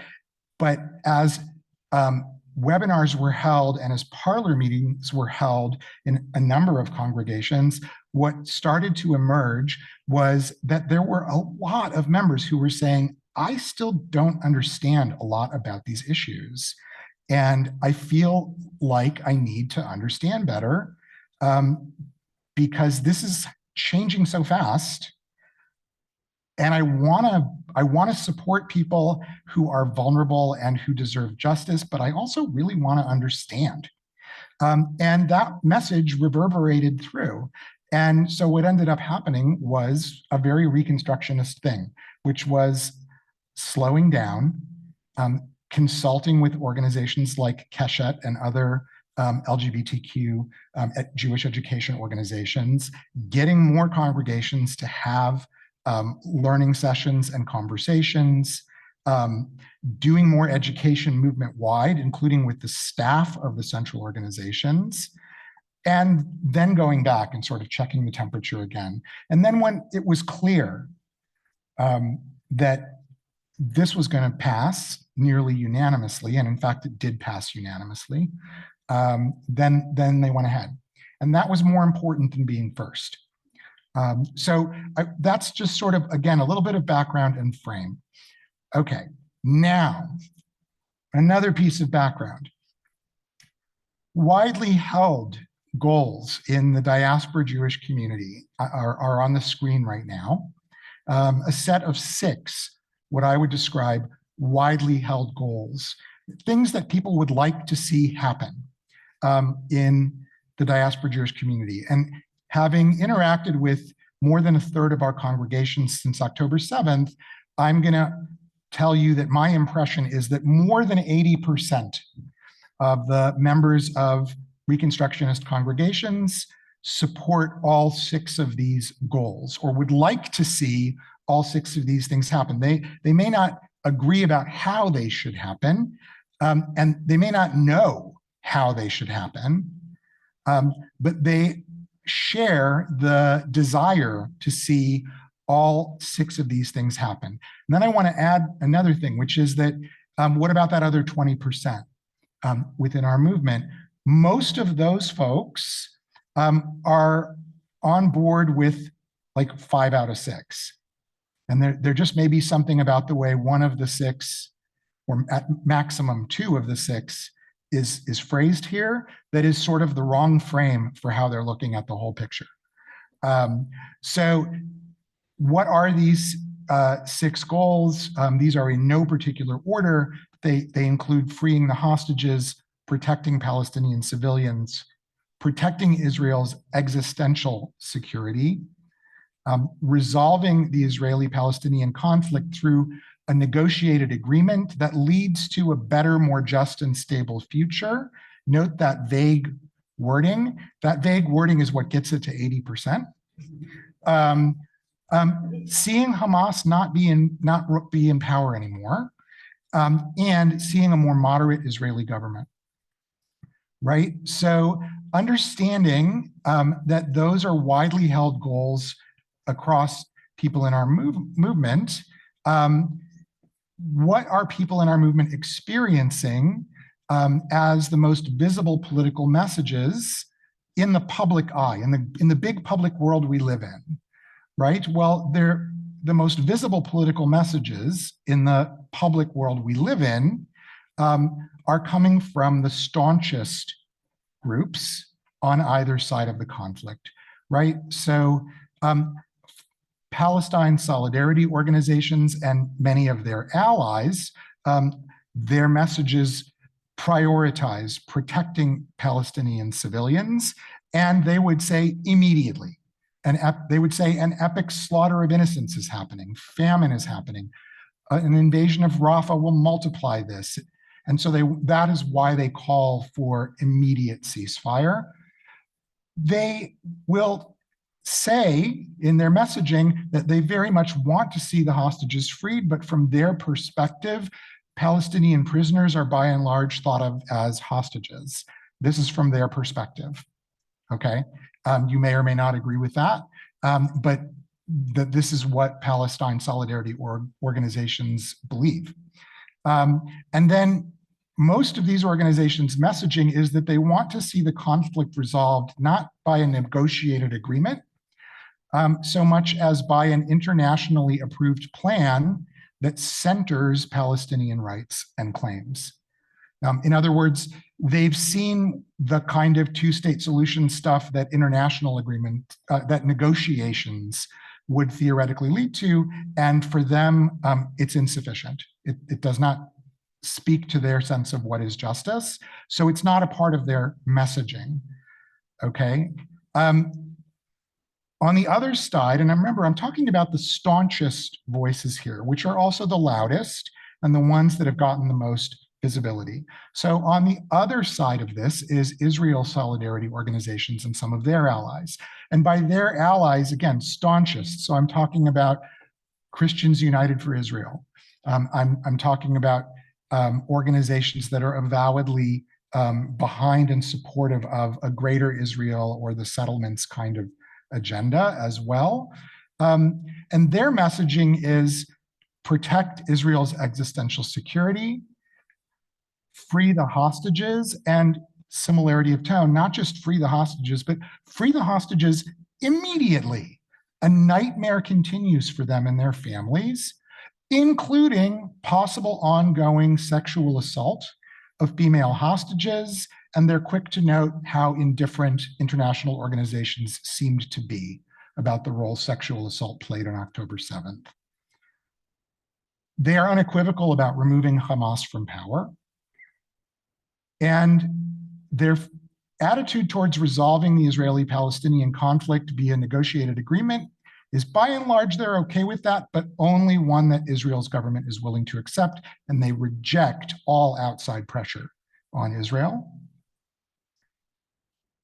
But as webinars were held and as parlor meetings were held in a number of congregations, what started to emerge was that there were a lot of members who were saying, I still don't understand a lot about these issues. And I feel like I need to understand better because this is changing so fast. And I wanna support people who are vulnerable and who deserve justice, but I also really wanna understand. And that message reverberated through. And so what ended up happening was a very Reconstructionist thing, which was slowing down, consulting with organizations like Keshet and other LGBTQ Jewish education organizations, getting more congregations to have learning sessions and conversations, doing more education movement-wide, including with the staff of the central organizations, and then going back and sort of checking the temperature again. And then when it was clear that this was going to pass nearly unanimously, and in fact it did pass unanimously, then they went ahead. And that was more important than being first. That's just sort of, again, a little bit of background and frame. Okay, now, another piece of background. Widely held goals in the diaspora Jewish community are on the screen right now. A set of 6, what I would describe widely held goals, things that people would like to see happen in the diaspora Jewish community. And having interacted with more than 1/3 of our congregations since October 7th, I'm gonna tell you that my impression is that more than 80% of the members of Reconstructionist congregations support all 6 of these goals, or would like to see all 6 of these things happen. They may not agree about how they should happen, and they may not know how they should happen, but they share the desire to see all 6 of these things happen. And then I want to add another thing, which is that what about that other 20% within our movement? Most of those folks are on board with like 5 out of 6. And there just may be something about the way one of the 6, or at maximum 2 of the 6, is phrased here that is sort of the wrong frame for how they're looking at the whole picture. So what are these 6 goals? These are in no particular order. They include freeing the hostages, protecting Palestinian civilians, protecting Israel's existential security, resolving the Israeli-Palestinian conflict through a negotiated agreement that leads to a better, more just and stable future. Note that vague wording. That vague wording is what gets it to 80%. Seeing Hamas not be in power anymore, and seeing a more moderate Israeli government. Right? So understanding that those are widely held goals across people in our movement. What are people in our movement experiencing as the most visible political messages in the public eye, in the big public world we live in, right? Well, they're the most visible political messages in the public world we live in are coming from the staunchest groups on either side of the conflict, right? So Palestine solidarity organizations and many of their allies, their messages prioritize protecting Palestinian civilians, and they would say immediately, they would say an epic slaughter of innocents is happening, famine is happening, an invasion of Rafah will multiply this. And so that is why they call for immediate ceasefire. They will say in their messaging that they very much want to see the hostages freed, but from their perspective, Palestinian prisoners are by and large thought of as hostages. This is from their perspective, okay? You may or may not agree with that, but this is what Palestine solidarity organizations believe. And then most of these organizations' messaging is that they want to see the conflict resolved not by a negotiated agreement, so much as by an internationally approved plan that centers Palestinian rights and claims. In other words, they've seen the kind of two-state solution stuff that international agreement, that negotiations would theoretically lead to, and for them, it's insufficient. It does not speak to their sense of what is justice, so it's not a part of their messaging, okay? On the other side, and remember, I'm talking about the staunchest voices here, which are also the loudest and the ones that have gotten the most visibility. So on the other side of this is Israel solidarity organizations and some of their allies. And by their allies, again, staunchest. So I'm talking about Christians United for Israel. I'm talking about organizations that are avowedly behind and supportive of a greater Israel or the settlements kind of agenda as well. And their messaging is protect Israel's existential security, free the hostages, and similarity of tone, not just free the hostages, but free the hostages immediately. A nightmare continues for them and their families, including possible ongoing sexual assault of female hostages, and they're quick to note how indifferent international organizations seemed to be about the role sexual assault played on October 7th. They are unequivocal about removing Hamas from power, and their attitude towards resolving the Israeli-Palestinian conflict via negotiated agreement is by and large, they're okay with that, but only one that Israel's government is willing to accept, and they reject all outside pressure on Israel.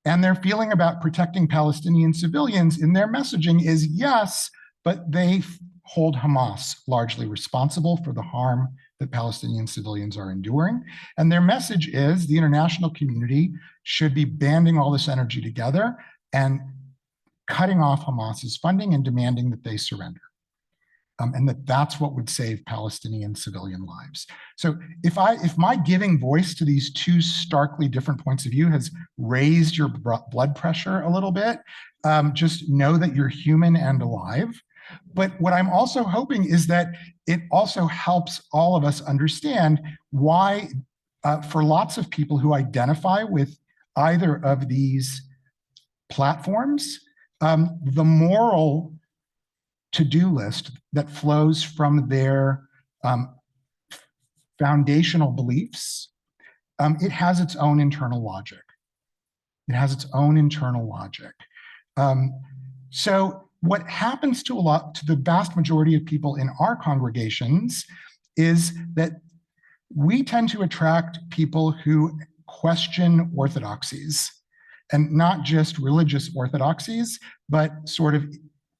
And their feeling about protecting Palestinian civilians in their messaging is yes, but they hold Hamas largely responsible for the harm that Palestinian civilians are enduring. And their message is the international community should be banding all this energy together and cutting off Hamas's funding and demanding that they surrender. And that's what would save Palestinian civilian lives. So if my giving voice to these two starkly different points of view has raised your blood pressure a little bit, just know that you're human and alive. But what I'm also hoping is that it also helps all of us understand why, for lots of people who identify with either of these platforms, the moral to-do list that flows from their foundational beliefs, it has its own internal logic. It has its own internal logic. So what happens to the vast majority of people in our congregations is that we tend to attract people who question orthodoxies, and not just religious orthodoxies, but sort of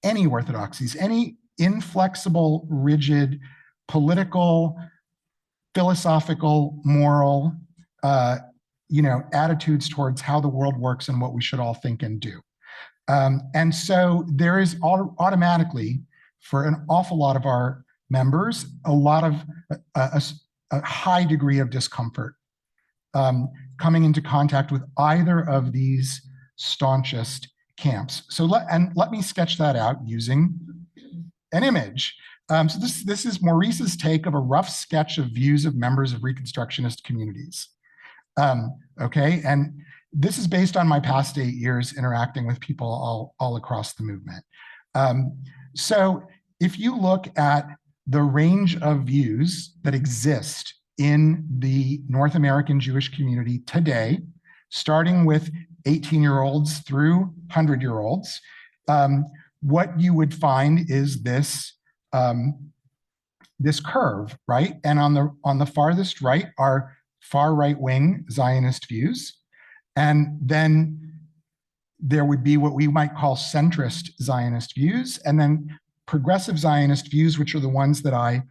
any orthodoxies, any inflexible, rigid, political, philosophical, moral attitudes towards how the world works and what we should all think and do. And so there is automatically, for an awful lot of our members, a high degree of discomfort coming into contact with either of these staunchest camps. So let me sketch that out using an image. So this is Maurice's take of a rough sketch of views of members of Reconstructionist communities. Okay, and this is based on my past 8 years interacting with people all across the movement. So if you look at the range of views that exist in the North American Jewish community today, starting with 18-year-olds through 100-year-olds, what you would find is this curve, right? And on the farthest right are far right-wing Zionist views. And then there would be what we might call centrist Zionist views, and then progressive Zionist views, which are the ones that I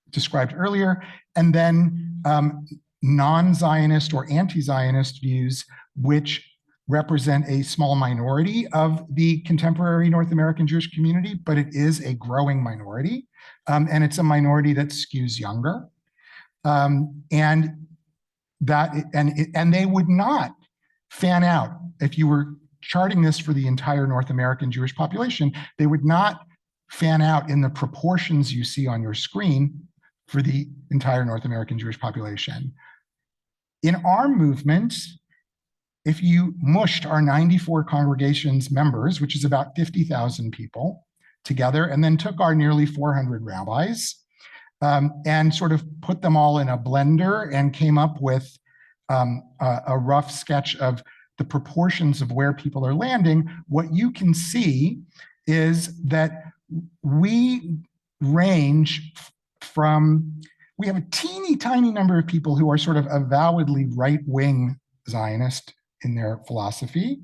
described earlier, and then non-Zionist or anti-Zionist views, which represent a small minority of the contemporary North American Jewish community, but it is a growing minority, and it's a minority that skews younger. And they would not fan out. If you were charting this for the entire North American Jewish population, they would not fan out in the proportions you see on your screen for the entire North American Jewish population. In our movement, if you mushed our 94 congregations members, which is about 50,000 people, together, and then took our nearly 400 rabbis and sort of put them all in a blender and came up with a rough sketch of the proportions of where people are landing, what you can see is that we range from, we have a teeny tiny number of people who are sort of avowedly right-wing Zionist in their philosophy,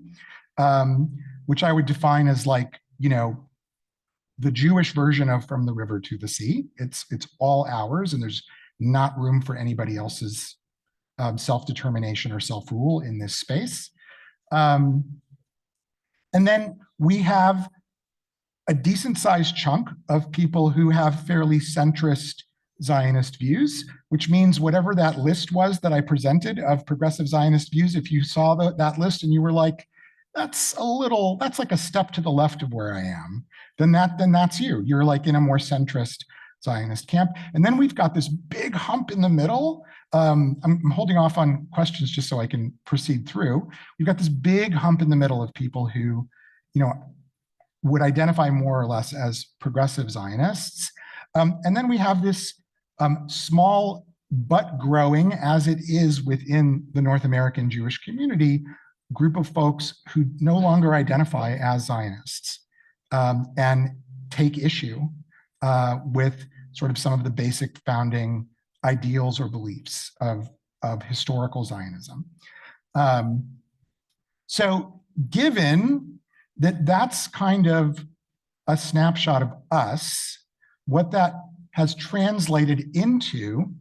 which I would define as like, the Jewish version of From the River to the Sea. It's all ours, and there's not room for anybody else's self-determination or self-rule in this space. And then we have a decent sized chunk of people who have fairly centrist Zionist views, which means whatever that list was that I presented of progressive Zionist views, if you saw that list and you were like, that's like a step to the left of where I am, then that's you. You're like in a more centrist Zionist camp. And then we've got this big hump in the middle. I'm holding off on questions just so I can proceed through. We've got this big hump in the middle of people who, would identify more or less as progressive Zionists. And then we have this small but growing, as it is within the North American Jewish community, group of folks who no longer identify as Zionists and take issue with sort of some of the basic founding ideals or beliefs of historical Zionism. So given that that's kind of a snapshot of us, what that has translated into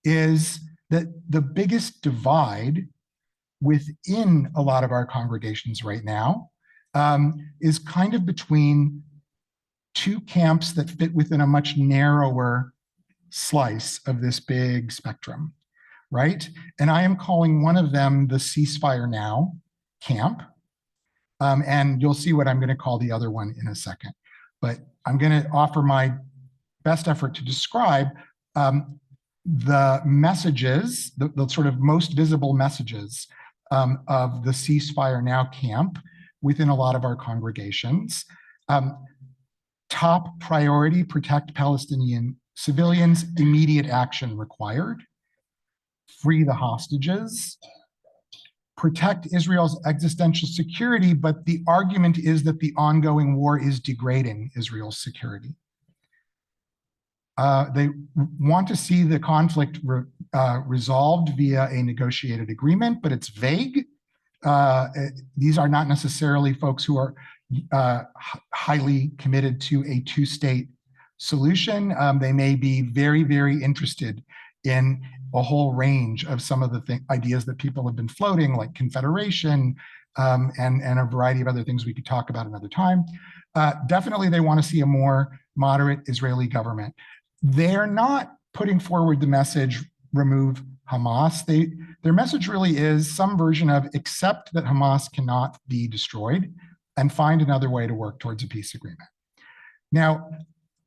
is that the biggest divide within a lot of our congregations right now is kind of between two camps that fit within a much narrower slice of this big spectrum, right? And I am calling one of them the Ceasefire Now camp. And you'll see what I'm going to call the other one in a second. But I'm going to offer my best effort to describe the messages, the sort of most visible messages of the Ceasefire Now camp within a lot of our congregations. Top priority, protect Palestinian civilians, immediate action required. Free the hostages. Protect Israel's existential security, but the argument is that the ongoing war is degrading Israel's security. They want to see the conflict resolved via a negotiated agreement, but it's vague. These are not necessarily folks who are highly committed to a two-state solution. They may be very, very interested in a whole range of some of the ideas that people have been floating, like confederation, and a variety of other things we could talk about another time. Definitely, they want to see a more moderate Israeli government. They're not putting forward the message, remove Hamas. Their message really is some version of accept that Hamas cannot be destroyed and find another way to work towards a peace agreement. Now,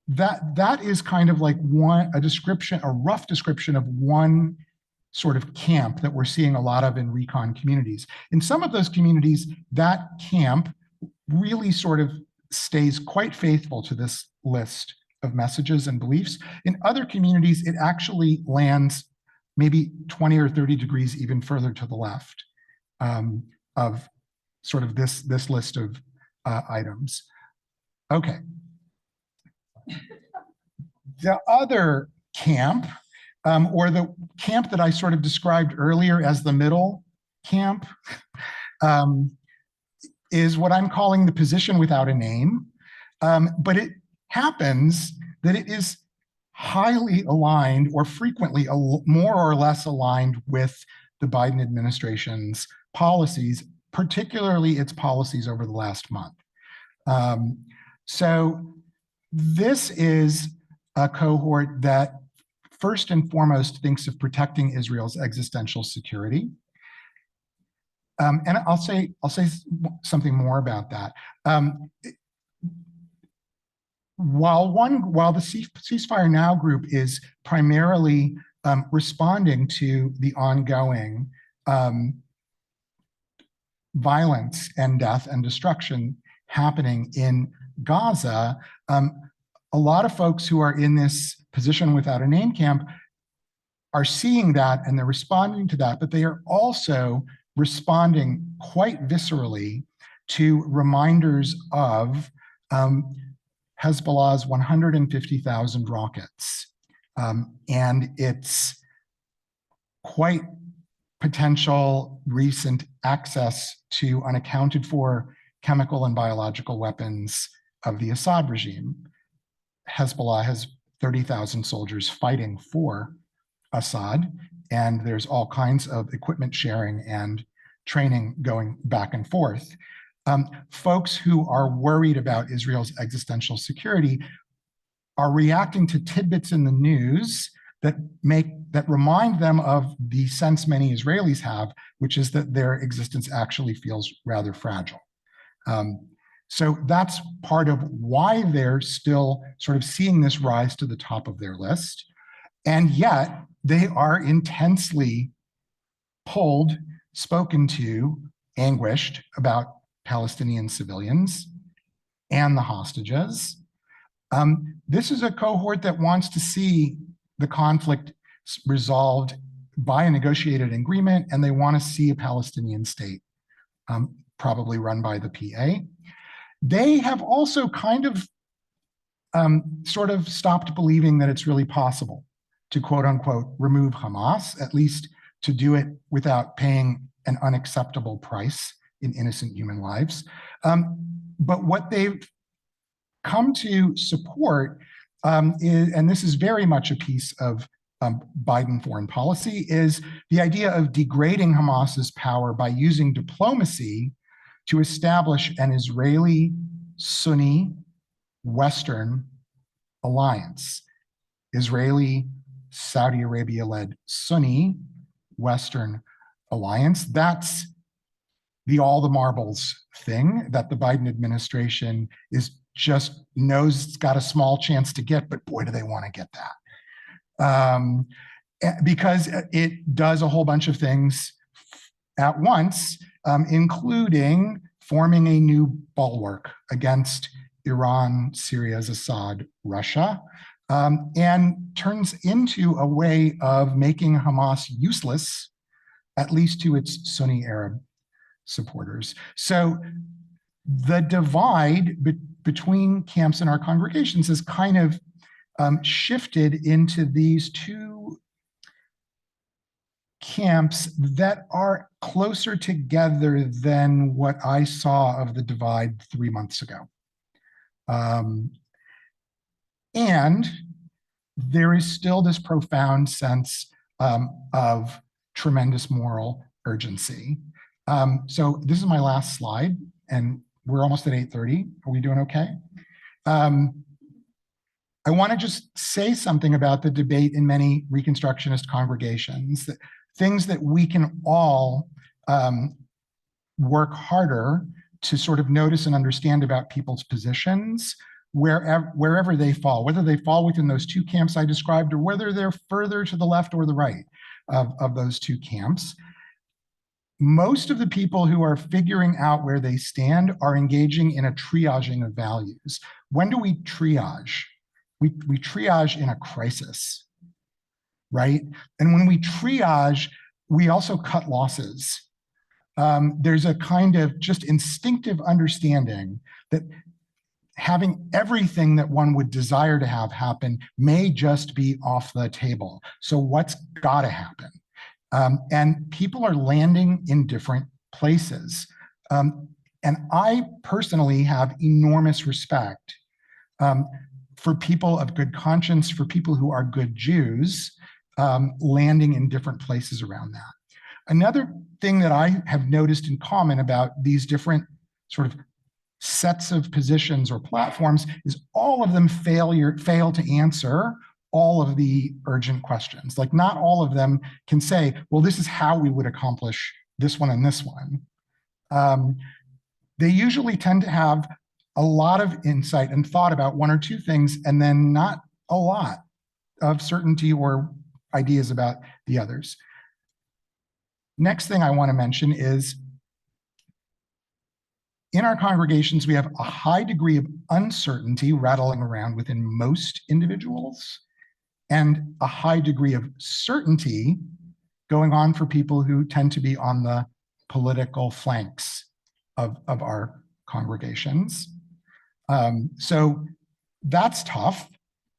that is kind of like a rough description of one sort of camp that we're seeing a lot of in recon communities. In some of those communities, that camp really sort of stays quite faithful to this list of messages and beliefs. In other communities, it actually lands maybe 20 or 30 degrees even further to the left of sort of this list of items. Okay. The other camp, or the camp that I sort of described earlier as the middle camp, is what I'm calling the position without a name. But it happens that it is highly aligned, or frequently more or less aligned with the Biden administration's policies, particularly its policies over the last month. So this is a cohort that first and foremost thinks of protecting Israel's existential security. And I'll say something more about that. While the Ceasefire Now group is primarily responding to the ongoing violence and death and destruction happening in Gaza, a lot of folks who are in this position without a name camp are seeing that and they're responding to that, but they are also responding quite viscerally to reminders of Hezbollah's 150,000 rockets and its quite potential recent access to unaccounted for chemical and biological weapons of the Assad regime. Hezbollah has 30,000 soldiers fighting for Assad, and there's all kinds of equipment sharing and training going back and forth. Folks who are worried about Israel's existential security are reacting to tidbits in the news that remind them of the sense many Israelis have, which is that their existence actually feels rather fragile. So that's part of why they're still sort of seeing this rise to the top of their list. And yet they are intensely pulled, spoken to, anguished about Palestinian civilians and the hostages. This is a cohort that wants to see the conflict resolved by a negotiated agreement, and they want to see a Palestinian state, probably run by the PA. They have also kind of sort of stopped believing that it's really possible to quote unquote remove Hamas, at least to do it without paying an unacceptable price in innocent human lives. But what they've come to support is, and this is very much a piece of Biden foreign policy, is the idea of degrading Hamas's power by using diplomacy to establish an Israeli Sunni Western alliance. Israeli, Saudi Arabia-led Sunni Western alliance. That's the all the marbles thing that the Biden administration is just knows it's got a small chance to get, but boy, do they want to get that. Because it does a whole bunch of things at once, including forming a new bulwark against Iran, Syria's Assad, Russia, and turns into a way of making Hamas useless, at least to its Sunni Arab supporters. So the divide between camps in our congregations has kind of shifted into these two camps that are closer together than what I saw of the divide 3 months ago. And there is still this profound sense of tremendous moral urgency. So this is my last slide, and we're almost at 8:30. Are we doing okay? I want to just say something about the debate in many Reconstructionist congregations, that things that we can all work harder to sort of notice and understand about people's positions wherever they fall, whether they fall within those two camps I described or whether they're further to the left or the right of those two camps. Most of the people who are figuring out where they stand are engaging in a triaging of values. When do we triage? We triage in a crisis, right? And when we triage, we also cut losses. There's a kind of just instinctive understanding that having everything that one would desire to have happen may just be off the table. So what's got to happen? And people are landing in different places. And I personally have enormous respect for people of good conscience, for people who are good Jews, landing in different places around that. Another thing that I have noticed in common about these different sort of sets of positions or platforms is all of them fail to answer all of the urgent questions. Like, not all of them can say, well, this is how we would accomplish this one and this one. They usually tend to have a lot of insight and thought about one or two things, and then not a lot of certainty or ideas about the others. Next thing I want to mention is, in our congregations, we have a high degree of uncertainty rattling around within most individuals, and a high degree of certainty going on for people who tend to be on the political flanks of our congregations. So that's tough,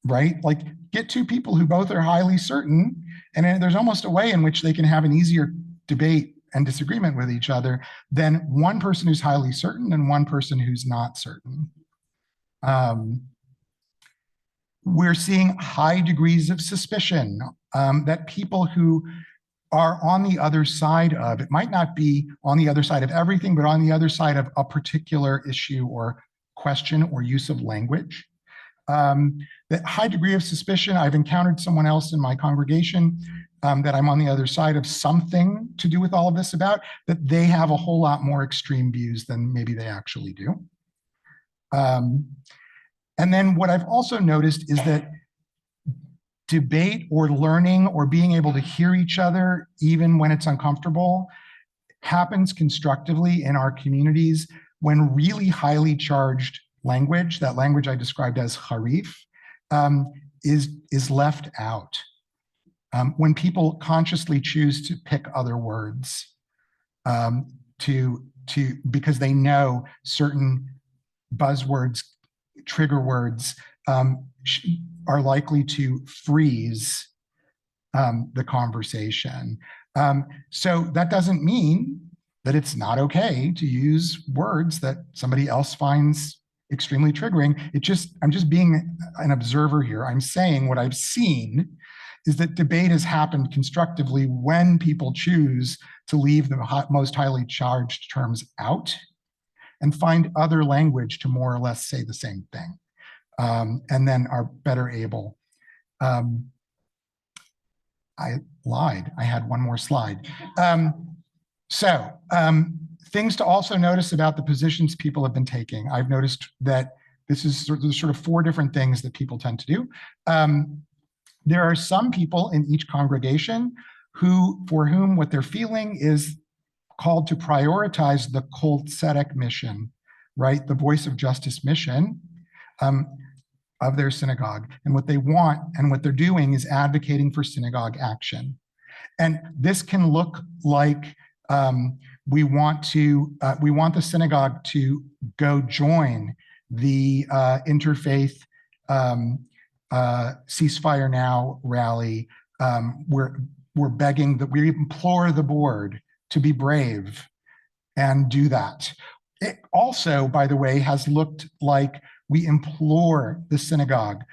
right? Like, get two people who both are highly certain, and there's almost a way in which they can have an easier debate and disagreement with each other than one person who's highly certain and one person who's not certain. We're seeing high degrees of suspicion that people who are on the other side of, it might not be on the other side of everything, but on the other side of a particular issue or question or use of language. That high degree of suspicion, I've encountered someone else in my congregation that I'm on the other side of something to do with all of this about, that they have a whole lot more extreme views than maybe they actually do. And then what I've also noticed is that debate or learning or being able to hear each other, even when it's uncomfortable, happens constructively in our communities when really highly charged language, that language I described as harif, is left out. When people consciously choose to pick other words because they know certain buzzwords, trigger words are likely to freeze the conversation. So that doesn't mean that it's not okay to use words that somebody else finds extremely triggering. I'm just being an observer here. I'm saying what I've seen is that debate has happened constructively when people choose to leave the most highly charged terms out and find other language to more or less say the same thing, and then are better able. I lied, I had one more slide. Things to also notice about the positions people have been taking. I've noticed that there's sort of four different things that people tend to do. There are some people in each congregation for whom what they're feeling is called to prioritize the Kol Tzedek mission, right? The voice of justice mission of their synagogue. And what they want and what they're doing is advocating for synagogue action. And this can look like we want the synagogue to go join the interfaith ceasefire now rally. We're begging that we implore the board to be brave and do that. It also, by the way, has looked like we implore the synagogue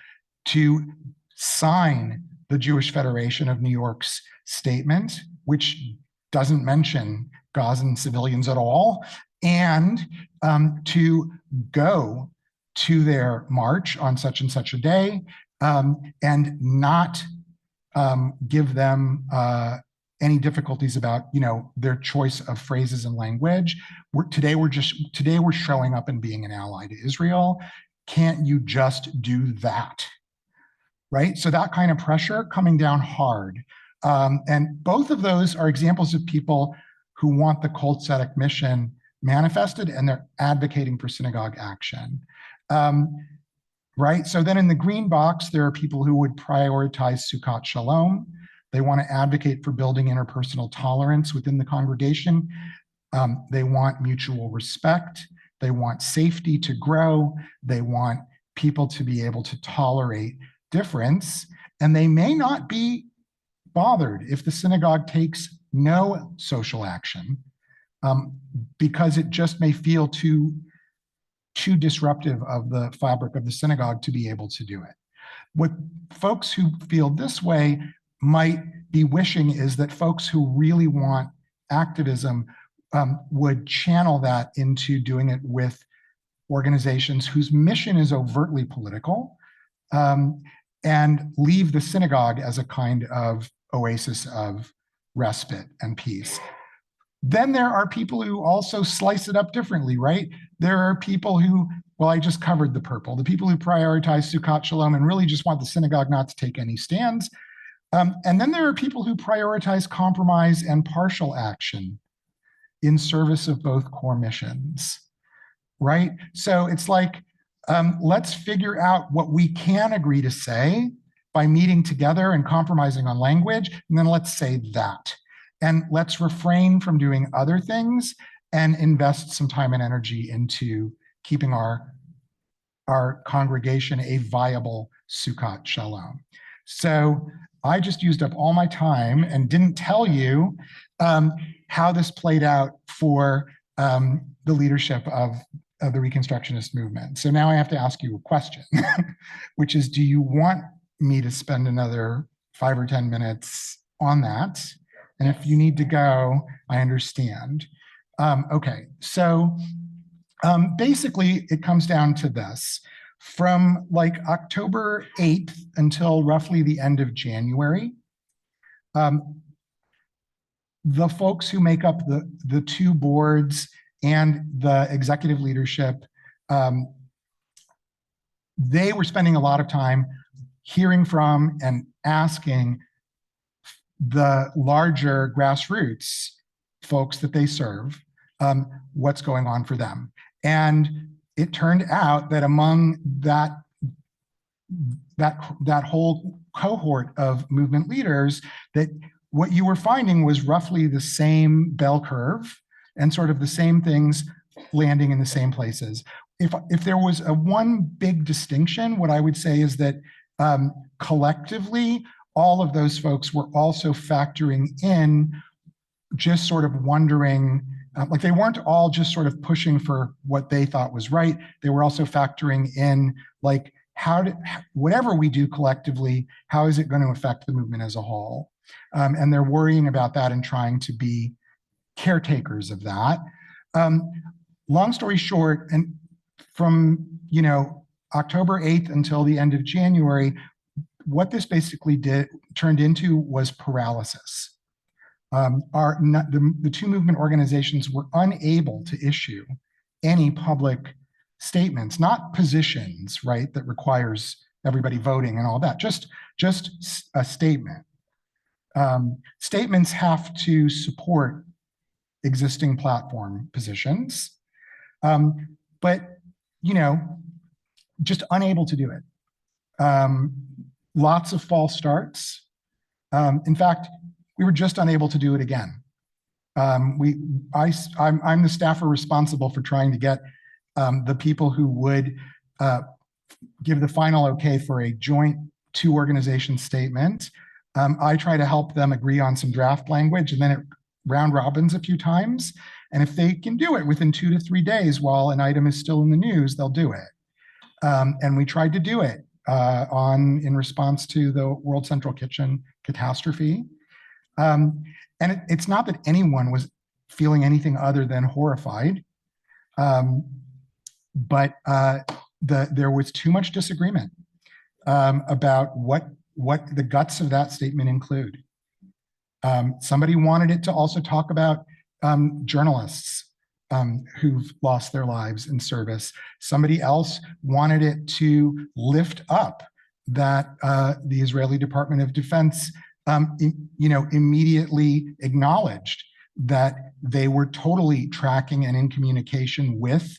to sign the Jewish Federation of New York's statement, which doesn't mention Gazan civilians at all, and to go to their march on such and such a day, and not give them any difficulties about, you know, their choice of phrases and language. Today we're showing up and being an ally to Israel. Can't you just do that? Right? So that kind of pressure coming down hard. And both of those are examples of people who want the Kol Tzedek mission manifested, and they're advocating for synagogue action. Right? So then in the green box, there are people who would prioritize Sukkot Shalom. They want to advocate for building interpersonal tolerance within the congregation. They want mutual respect. They want safety to grow. They want people to be able to tolerate difference. And they may not be bothered if the synagogue takes no social action, because it just may feel too disruptive of the fabric of the synagogue to be able to do it. What folks who feel this way might be wishing is that folks who really want activism would channel that into doing it with organizations whose mission is overtly political, and leave the synagogue as a kind of oasis of respite and peace. Then there are people who also slice it up differently, right? There are people who, well, I just covered the purple, the people who prioritize Sukkot Shalom and really just want the synagogue not to take any stands. And then there are people who prioritize compromise and partial action in service of both core missions, right? So it's like, let's figure out what we can agree to say by meeting together and compromising on language, and then let's say that. And let's refrain from doing other things and invest some time and energy into keeping our congregation a viable Sukkot Shalom. So I just used up all my time and didn't tell you how this played out for the leadership of the Reconstructionist movement. So now I have to ask you a question, which is, do you want me to spend another 5 or 10 minutes on that? And if you need to go, I understand. Okay, so basically it comes down to this. From like October 8th until roughly the end of January, the folks who make up the two boards and the executive leadership, they were spending a lot of time hearing from and asking the larger grassroots folks that they serve, what's going on for them. And it turned out that among that whole cohort of movement leaders, that what you were finding was roughly the same bell curve and sort of the same things landing in the same places. If there was a one big distinction, what I would say is that collectively, all of those folks were also factoring in, just sort of wondering, like they weren't all just sort of pushing for what they thought was right. They were also factoring in, like, whatever we do collectively, how is it going to affect the movement as a whole? And they're worrying about that and trying to be caretakers of that. Long story short, and from October 8th until the end of January, what this basically turned into was paralysis. The two movement organizations were unable to issue any public statements, not positions, right, that requires everybody voting and all that, just a statement. Statements have to support existing platform positions, but just unable to do it. Lots of false starts. In fact, we were just unable to do it again. I'm the staffer responsible for trying to get the people who would give the final okay for a joint two organization statement. I try to help them agree on some draft language, and then it round robins a few times. And if they can do it within 2 to 3 days while an item is still in the news, they'll do it. And we tried to do it in response to the World Central Kitchen catastrophe. And it's not that anyone was feeling anything other than horrified, but there was too much disagreement about what the guts of that statement include. Somebody wanted it to also talk about journalists who've lost their lives in service. Somebody else wanted it to lift up that the Israeli Department of Defense immediately acknowledged that they were totally tracking and in communication with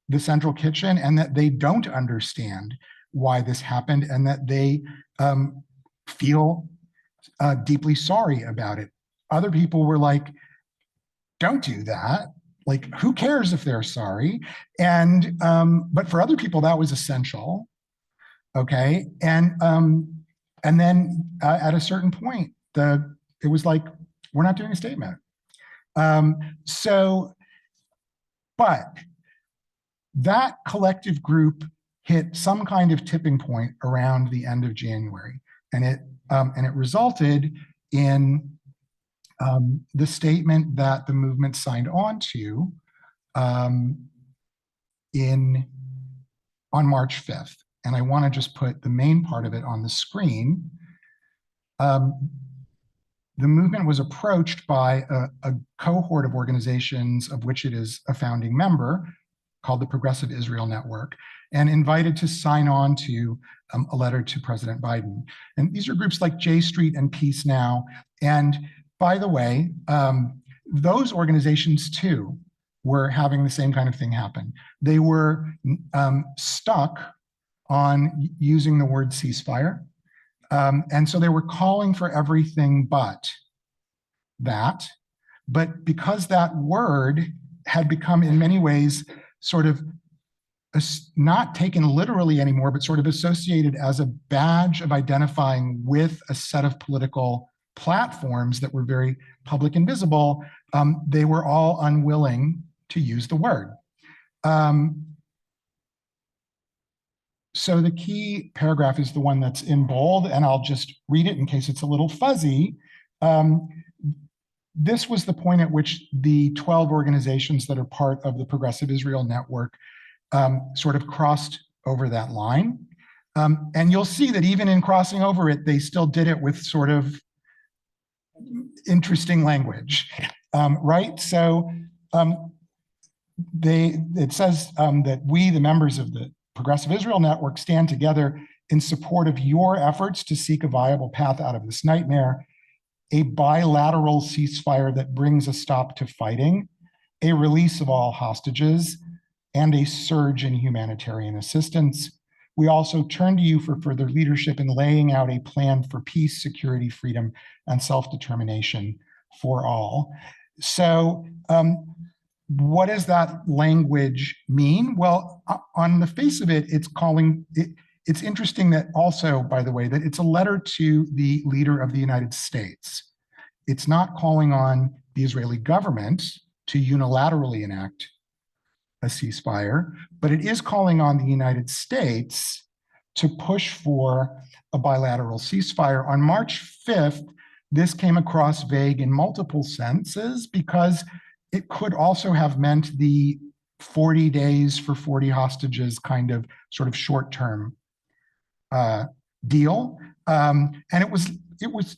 the Central Kitchen, and that they don't understand why this happened, and that they feel deeply sorry about it. Other people were like, don't do that. Like, who cares if they're sorry? And but for other people, that was essential. Okay, and then at a certain point, it was like, we're not doing a statement. But that collective group hit some kind of tipping point around the end of January, and it resulted in the statement that the movement signed on to on March 5th. And I want to just put the main part of it on the screen. The movement was approached by a cohort of organizations of which it is a founding member, called the Progressive Israel Network, and invited to sign on to a letter to President Biden. And these are groups like J Street and Peace Now. And by the way, those organizations too were having the same kind of thing happen. They were stuck on using the word ceasefire. And so they were calling for everything but that. But because that word had become in many ways sort of not taken literally anymore, but sort of associated as a badge of identifying with a set of political platforms that were very public and visible, they were all unwilling to use the word. So the key paragraph is the one that's in bold, and I'll just read it in case it's a little fuzzy. This was the point at which the 12 organizations that are part of the Progressive Israel Network sort of crossed over that line. And you'll see that even in crossing over it, they still did it with sort of interesting language, right? So it says that we, the members of the Progressive Israel Network, stand together in support of your efforts to seek a viable path out of this nightmare, a bilateral ceasefire that brings a stop to fighting, a release of all hostages, and a surge in humanitarian assistance. We also turn to you for further leadership in laying out a plan for peace, security, freedom, and self-determination for all. So what does that language mean? Well, on the face of it, it's interesting that also, by the way, that it's a letter to the leader of the United States. It's not calling on the Israeli government to unilaterally enact a ceasefire, but it is calling on the United States to push for a bilateral ceasefire. On March 5th, this came across vague in multiple senses because it could also have meant the 40 days for 40 hostages kind of sort of short-term deal. And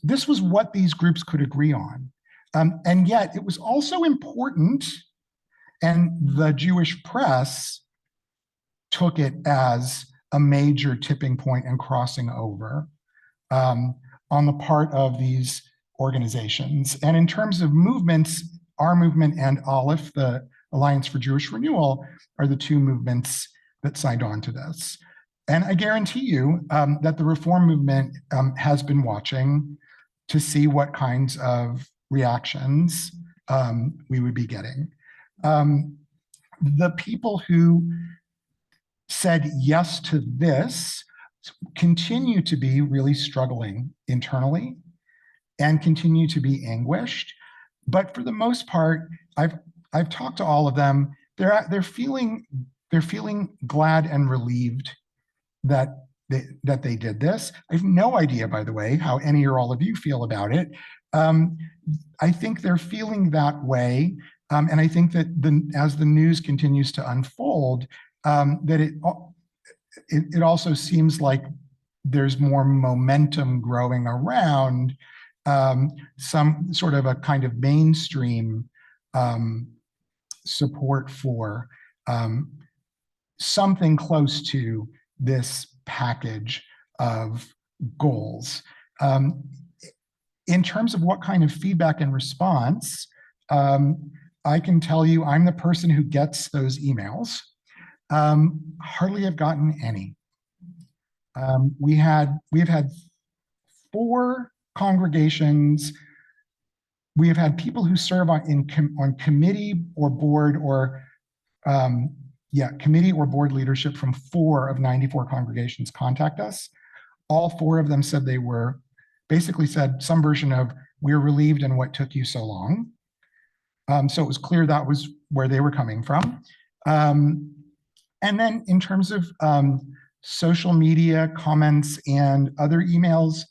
this was what these groups could agree on. And yet it was also important, and the Jewish press took it as a major tipping point and crossing over on the part of these organizations. And in terms of movements, our movement and Aleph, the Alliance for Jewish Renewal, are the two movements that signed on to this. And I guarantee you that the Reform movement has been watching to see what kinds of reactions we would be getting. The people who said yes to this continue to be really struggling internally and continue to be anguished. But for the most part, I've talked to all of them. They're feeling glad and relieved that that they did this. I have no idea, by the way, how any or all of you feel about it. I think they're feeling that way. And I think that as the news continues to unfold, that it also seems like there's more momentum growing around some sort of a kind of mainstream support for something close to this package of goals. In terms of what kind of feedback and response, I can tell you I'm the person who gets those emails. Hardly have gotten any. We've had 4 congregations. We have had people who serve on committee or board committee or board leadership from 4 of 94 congregations contact us. All 4 of them said basically said some version of, "We're relieved and what took you so long." So it was clear that was where they were coming from. And then in terms of social media comments and other emails,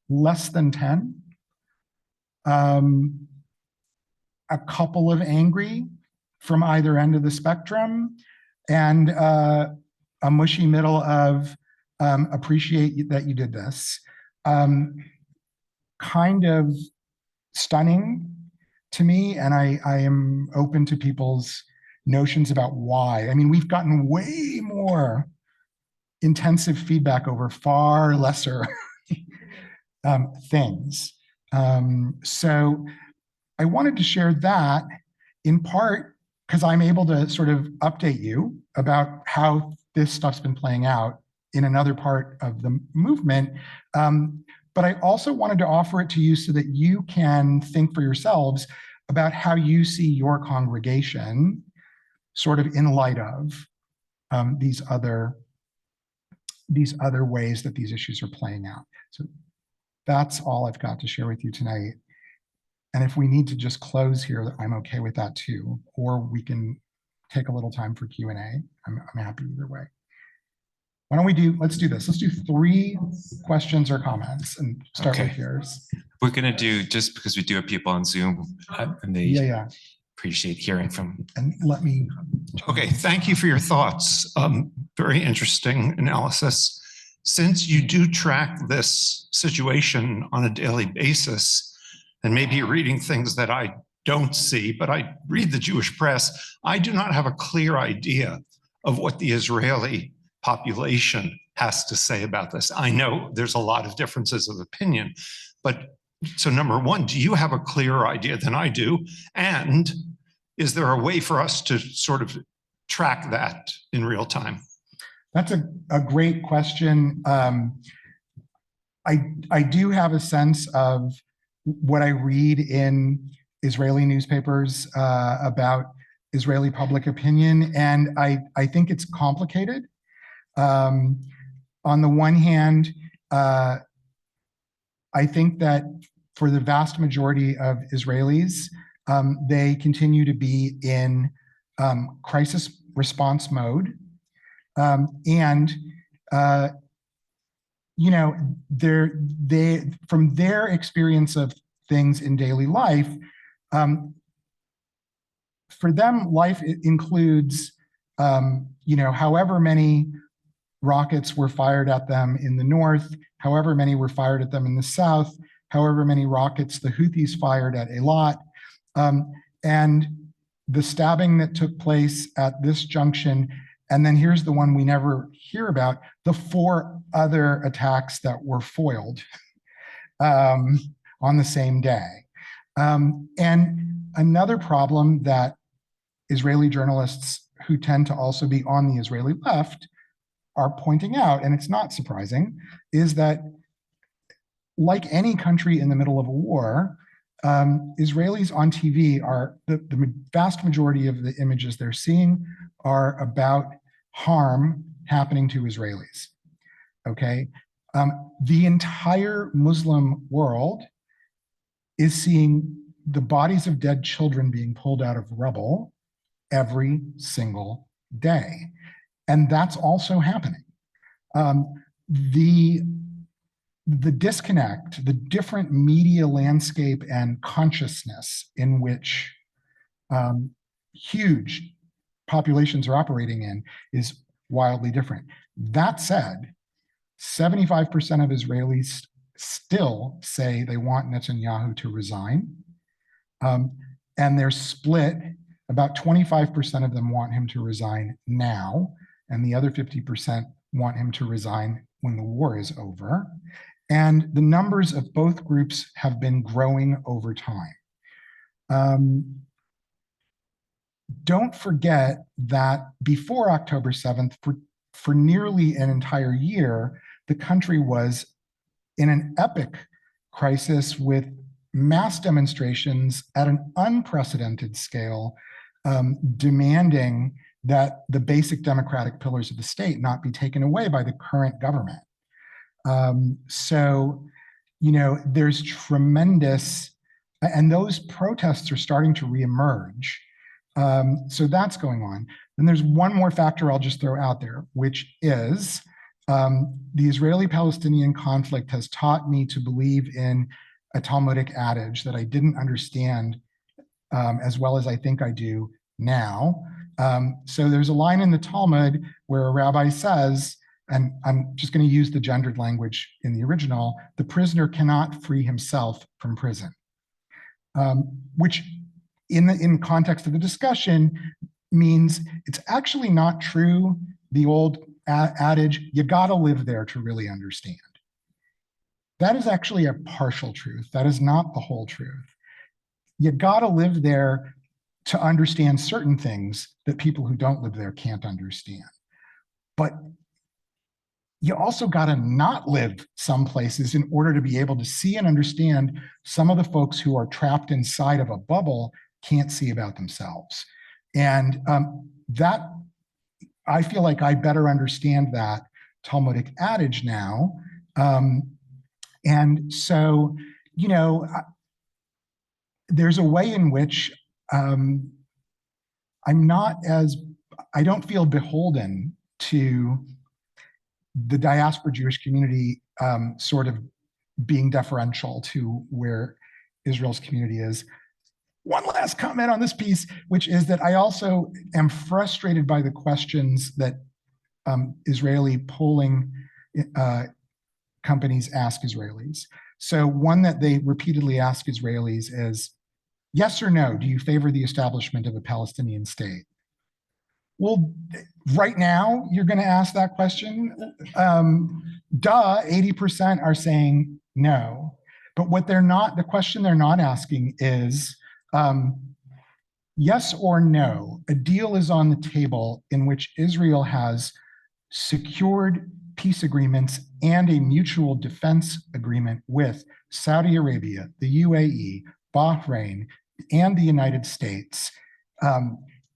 less than 10. A couple of angry from either end of the spectrum, and a mushy middle of appreciate that you did this. Kind of stunning to me, and I am open to people's notions about why. I mean, we've gotten way more intensive feedback over far lesser things. So I wanted to share that in part because I'm able to sort of update you about how this stuff's been playing out in another part of the movement. But I also wanted to offer it to you so that you can think for yourselves about how you see your congregation sort of in light of these other ways that these issues are playing out. So that's all I've got to share with you tonight. And if we need to just close here, I'm okay with that too. Or we can take a little time for Q&A. I'm happy either way. Why don't let's do this. Let's do 3 questions or comments and start with yours. We're going to do, just because we do have people on Zoom and they appreciate hearing from. And let me. Okay, thank you for your thoughts. Very interesting analysis. Since you do track this situation on a daily basis, and maybe you're reading things that I don't see, but I read the Jewish press, I do not have a clear idea of what the Israeli population has to say about this. I know there's a lot of differences of opinion, but so number one, do you have a clearer idea than I do? And is there a way for us to sort of track that in real time? That's a great question. I do have a sense of what I read in Israeli newspapers about Israeli public opinion, and I think it's complicated. On the one hand, I think that for the vast majority of Israelis, they continue to be in crisis response mode. You know, from their experience of things in daily life, for them, life includes, you know, however many rockets were fired at them in the north, however many were fired at them in the south, however many rockets the Houthis fired at Eilat, and the stabbing that took place at this junction. And then here's the one we never hear about, the 4 other attacks that were foiled on the same day. And another problem that Israeli journalists who tend to also be on the Israeli left are pointing out, and it's not surprising, is that like any country in the middle of a war, Israelis on TV are, the vast majority of the images they're seeing are about harm happening to Israelis, okay? The entire Muslim world is seeing the bodies of dead children being pulled out of rubble every single day. And that's also happening. The disconnect, the different media landscape and consciousness in which huge populations are operating in is wildly different. That said, 75% of Israelis still say they want Netanyahu to resign. And they're split. About 25% of them want him to resign now, and the other 50% want him to resign when the war is over. And the numbers of both groups have been growing over time. Don't forget that before October 7th, for nearly an entire year, the country was in an epic crisis with mass demonstrations at an unprecedented scale, demanding that the basic democratic pillars of the state not be taken away by the current government. So, you know, there's tremendous, and those protests are starting to reemerge. So that's going on. And there's one more factor I'll just throw out there, which is the Israeli-Palestinian conflict has taught me to believe in a Talmudic adage that I didn't understand as well as I think I do now. So there's a line in the Talmud where a rabbi says, and I'm just going to use the gendered language in the original, the prisoner cannot free himself from prison, which in context of the discussion means it's actually not true. The old adage, you gotta live there to really understand. That is actually a partial truth. That is not the whole truth. You gotta live there to understand certain things that people who don't live there can't understand. But you also gotta not live some places in order to be able to see and understand some of the folks who are trapped inside of a bubble can't see about themselves. And that, I feel like I better understand that Talmudic adage now. And so, you know, there's a way in which I don't feel beholden to the diaspora Jewish community sort of being deferential to where Israel's community is. One last comment on this piece, which is that I also am frustrated by the questions that Israeli polling companies ask Israelis. So one that they repeatedly ask Israelis is, yes or no, do you favor the establishment of a Palestinian state? Well, right now, you're going to ask that question. 80% are saying no. But what they're not, the question they're not asking is, yes or no, a deal is on the table in which Israel has secured peace agreements and a mutual defense agreement with Saudi Arabia, the UAE, Bahrain, and the United States,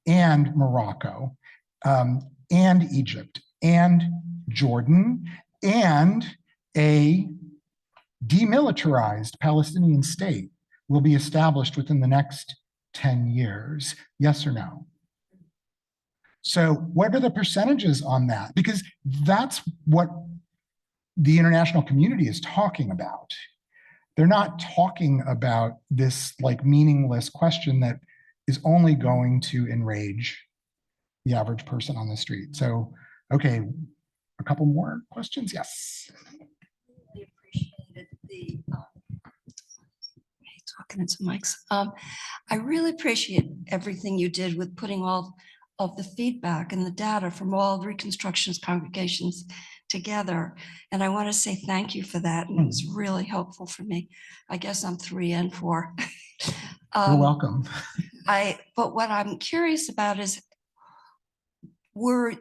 and Morocco, and Egypt, and Jordan, and a demilitarized Palestinian state will be established within the next 10 years, yes or no? So what are the percentages on that? Because that's what the international community is talking about. They're not talking about this like meaningless question that is only going to enrage the average person on the street. So, okay, a couple more questions, yes. Really appreciated the talking into mics. I really appreciate everything you did with putting all of the feedback and the data from all the Reconstructionist congregations together. And I want to say thank you for that. And it was really helpful for me. I guess I'm 3 and 4. You're welcome. But what I'm curious about is, was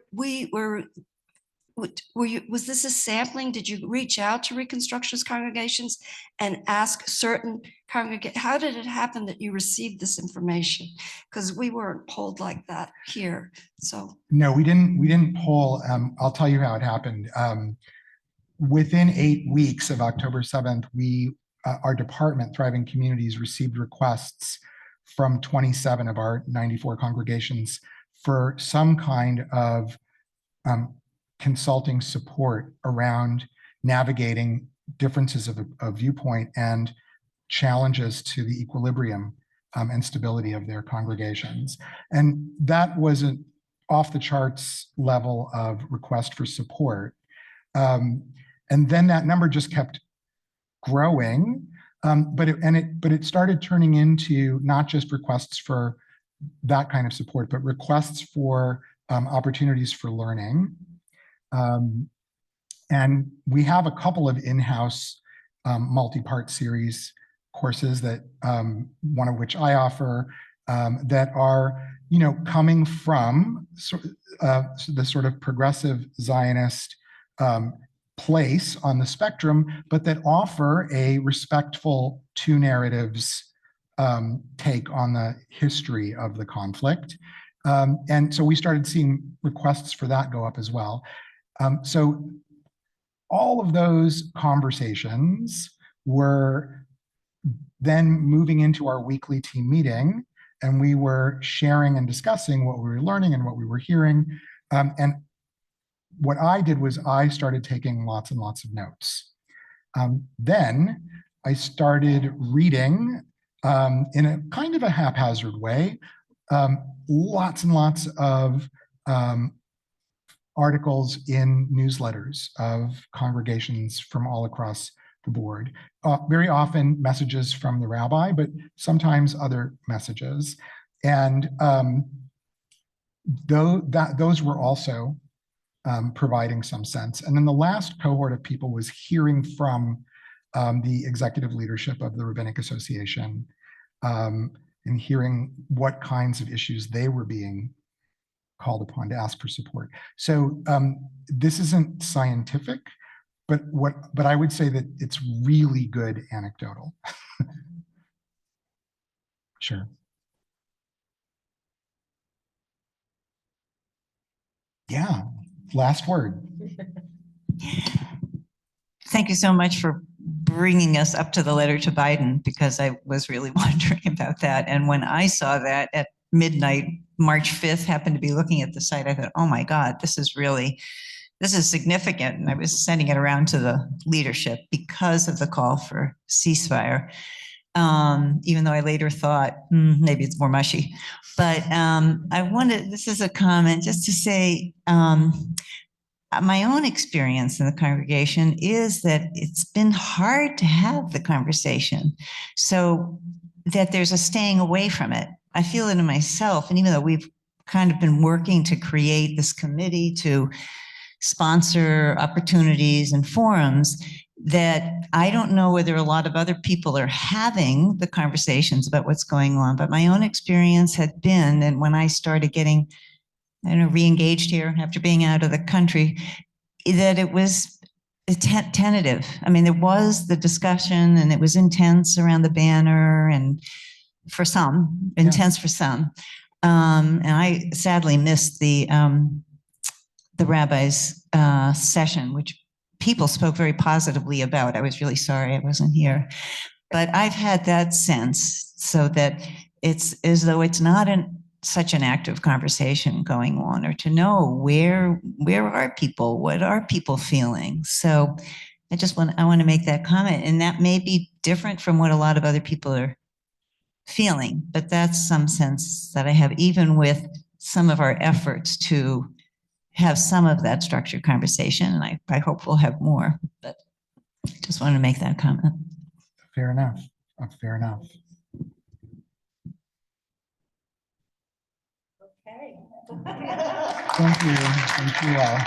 this a sampling? Did you reach out to Reconstructionist congregations and ask certain congregations? How did it happen that you received this information? Because we weren't polled like that here. So no, we didn't poll. I'll tell you how it happened. Within 8 weeks of October 7th, our department, Thriving Communities, received requests from 27 of our 94 congregations for some kind of consulting support around navigating differences of viewpoint and challenges to the equilibrium and stability of their congregations. And that was an off the charts level of request for support. And then that number just kept growing, but it started turning into not just requests for that kind of support, but requests for opportunities for learning. And we have a couple of in-house multi-part series courses that one of which I offer that are, coming from the sort of progressive Zionist place on the spectrum, but that offer a respectful two narratives take on the history of the conflict. And so we started seeing requests for that go up as well. So all of those conversations were then moving into our weekly team meeting, and we were sharing and discussing what we were learning and what we were hearing. And what I did was I started taking lots and lots of notes. Then I started reading in a kind of a haphazard way, lots and lots of articles in newsletters of congregations from all across the board. Very often messages from the rabbi, but sometimes other messages. And those were also providing some sense. And then the last cohort of people was hearing from the executive leadership of the Rabbinic Association and hearing what kinds of issues they were being called upon to ask for support. So this isn't scientific, but I would say that it's really good anecdotal. Sure. Yeah, last word. Thank you so much for bringing us up to the letter to Biden, because I was really wondering about that. And when I saw that at midnight, March 5th, happened to be looking at the site, I thought, oh my God, this is significant. And I was sending it around to the leadership because of the call for ceasefire. Even though I later thought, maybe it's more mushy. But this is a comment just to say, my own experience in the congregation is that it's been hard to have the conversation, so that there's a staying away from it. I feel it in myself. And even though we've kind of been working to create this committee to sponsor opportunities and forums, that I don't know whether a lot of other people are having the conversations about what's going on. But my own experience had been, and when I started getting, re-engaged here after being out of the country, that it was tentative. I mean, there was the discussion and it was intense around the banner, and for some, intense for some. And I sadly missed the rabbi's session, which people spoke very positively about. I was really sorry I wasn't here. But I've had that sense, so that it's as though it's not such an active conversation going on, or to know where are people, what are people feeling. So I want to make that comment, and that may be different from what a lot of other people are feeling, but that's some sense that I have, even with some of our efforts to have some of that structured conversation, and I hope we'll have more, but just wanted to make that comment. Fair enough. Fair enough. Okay. Thank you. Thank you all.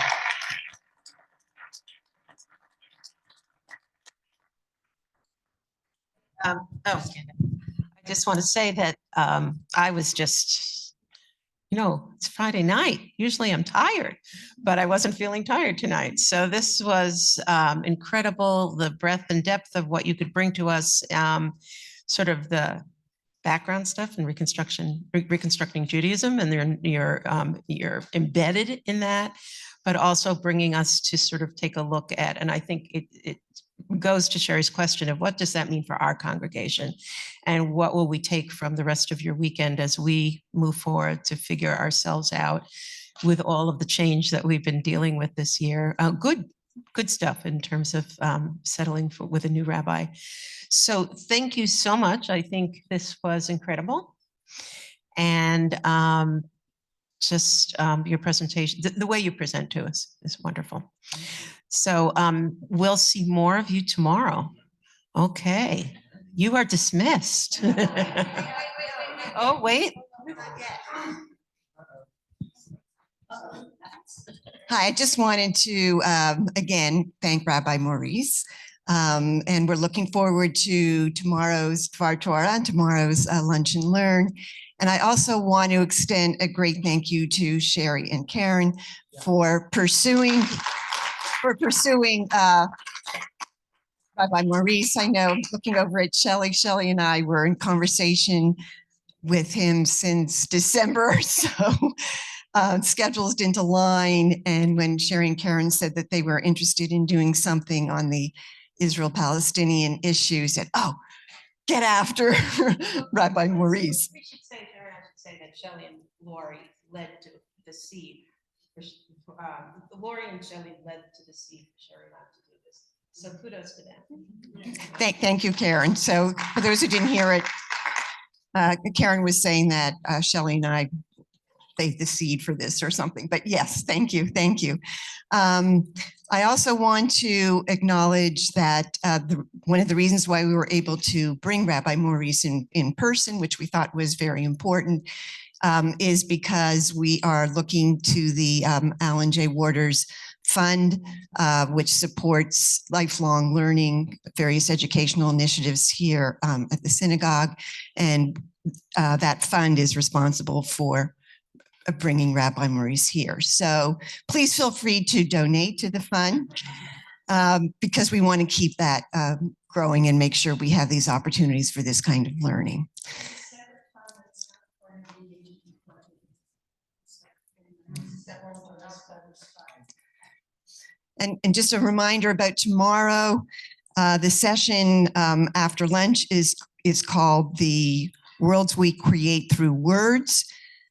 I just want to say that I was just, it's Friday night. Usually I'm tired, but I wasn't feeling tired tonight. So this was incredible, the breadth and depth of what you could bring to us, sort of the background stuff and reconstructing Judaism, and you're embedded in that, but also bringing us to sort of take a look at, and I think it goes to Sherry's question of what does that mean for our congregation, and what will we take from the rest of your weekend as we move forward to figure ourselves out with all of the change that we've been dealing with this year. Good stuff in terms of settling with a new rabbi. So thank you so much. I think this was incredible. And just your presentation, the way you present to us is wonderful. So we'll see more of you tomorrow. Okay, you are dismissed. Oh, wait. Hi, I just wanted to, again, thank Rabbi Maurice. And we're looking forward to tomorrow's Dvar Torah and tomorrow's Lunch and Learn. And I also want to extend a great thank you to Sherry and Karen for pursuing Rabbi Maurice. I know, looking over at Shelley and I were in conversation with him since December, so schedules didn't align. And when Sherry and Karen said that they were interested in doing something on the Israel-Palestinian issue, said, oh, get after Rabbi Maurice. We should say, Karen, I should say that Shelley and Lori led to the seed. Lori and Shelley led to the seed for Sherry not to do this. So kudos to them. Thank you, Karen. So for those who didn't hear it, Karen was saying that Shelley and I laid the seed for this or something, but yes, thank you. I also want to acknowledge that one of the reasons why we were able to bring Rabbi Maurice in person, which we thought was very important, is because we are looking to the Alan J. Waters Fund, which supports lifelong learning, various educational initiatives here at the synagogue. And that fund is responsible for bringing Rabbi Maurice here. So please feel free to donate to the fund because we want to keep that growing and make sure we have these opportunities for this kind of learning. And just a reminder about tomorrow, the session after lunch is called the Worlds We Create Through Words,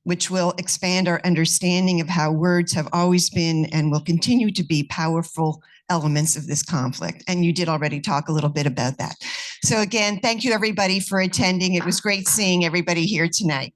which will expand our understanding of how words have always been and will continue to be powerful elements of this conflict. And you did already talk a little bit about that. So again, thank you everybody for attending. It was great seeing everybody here tonight.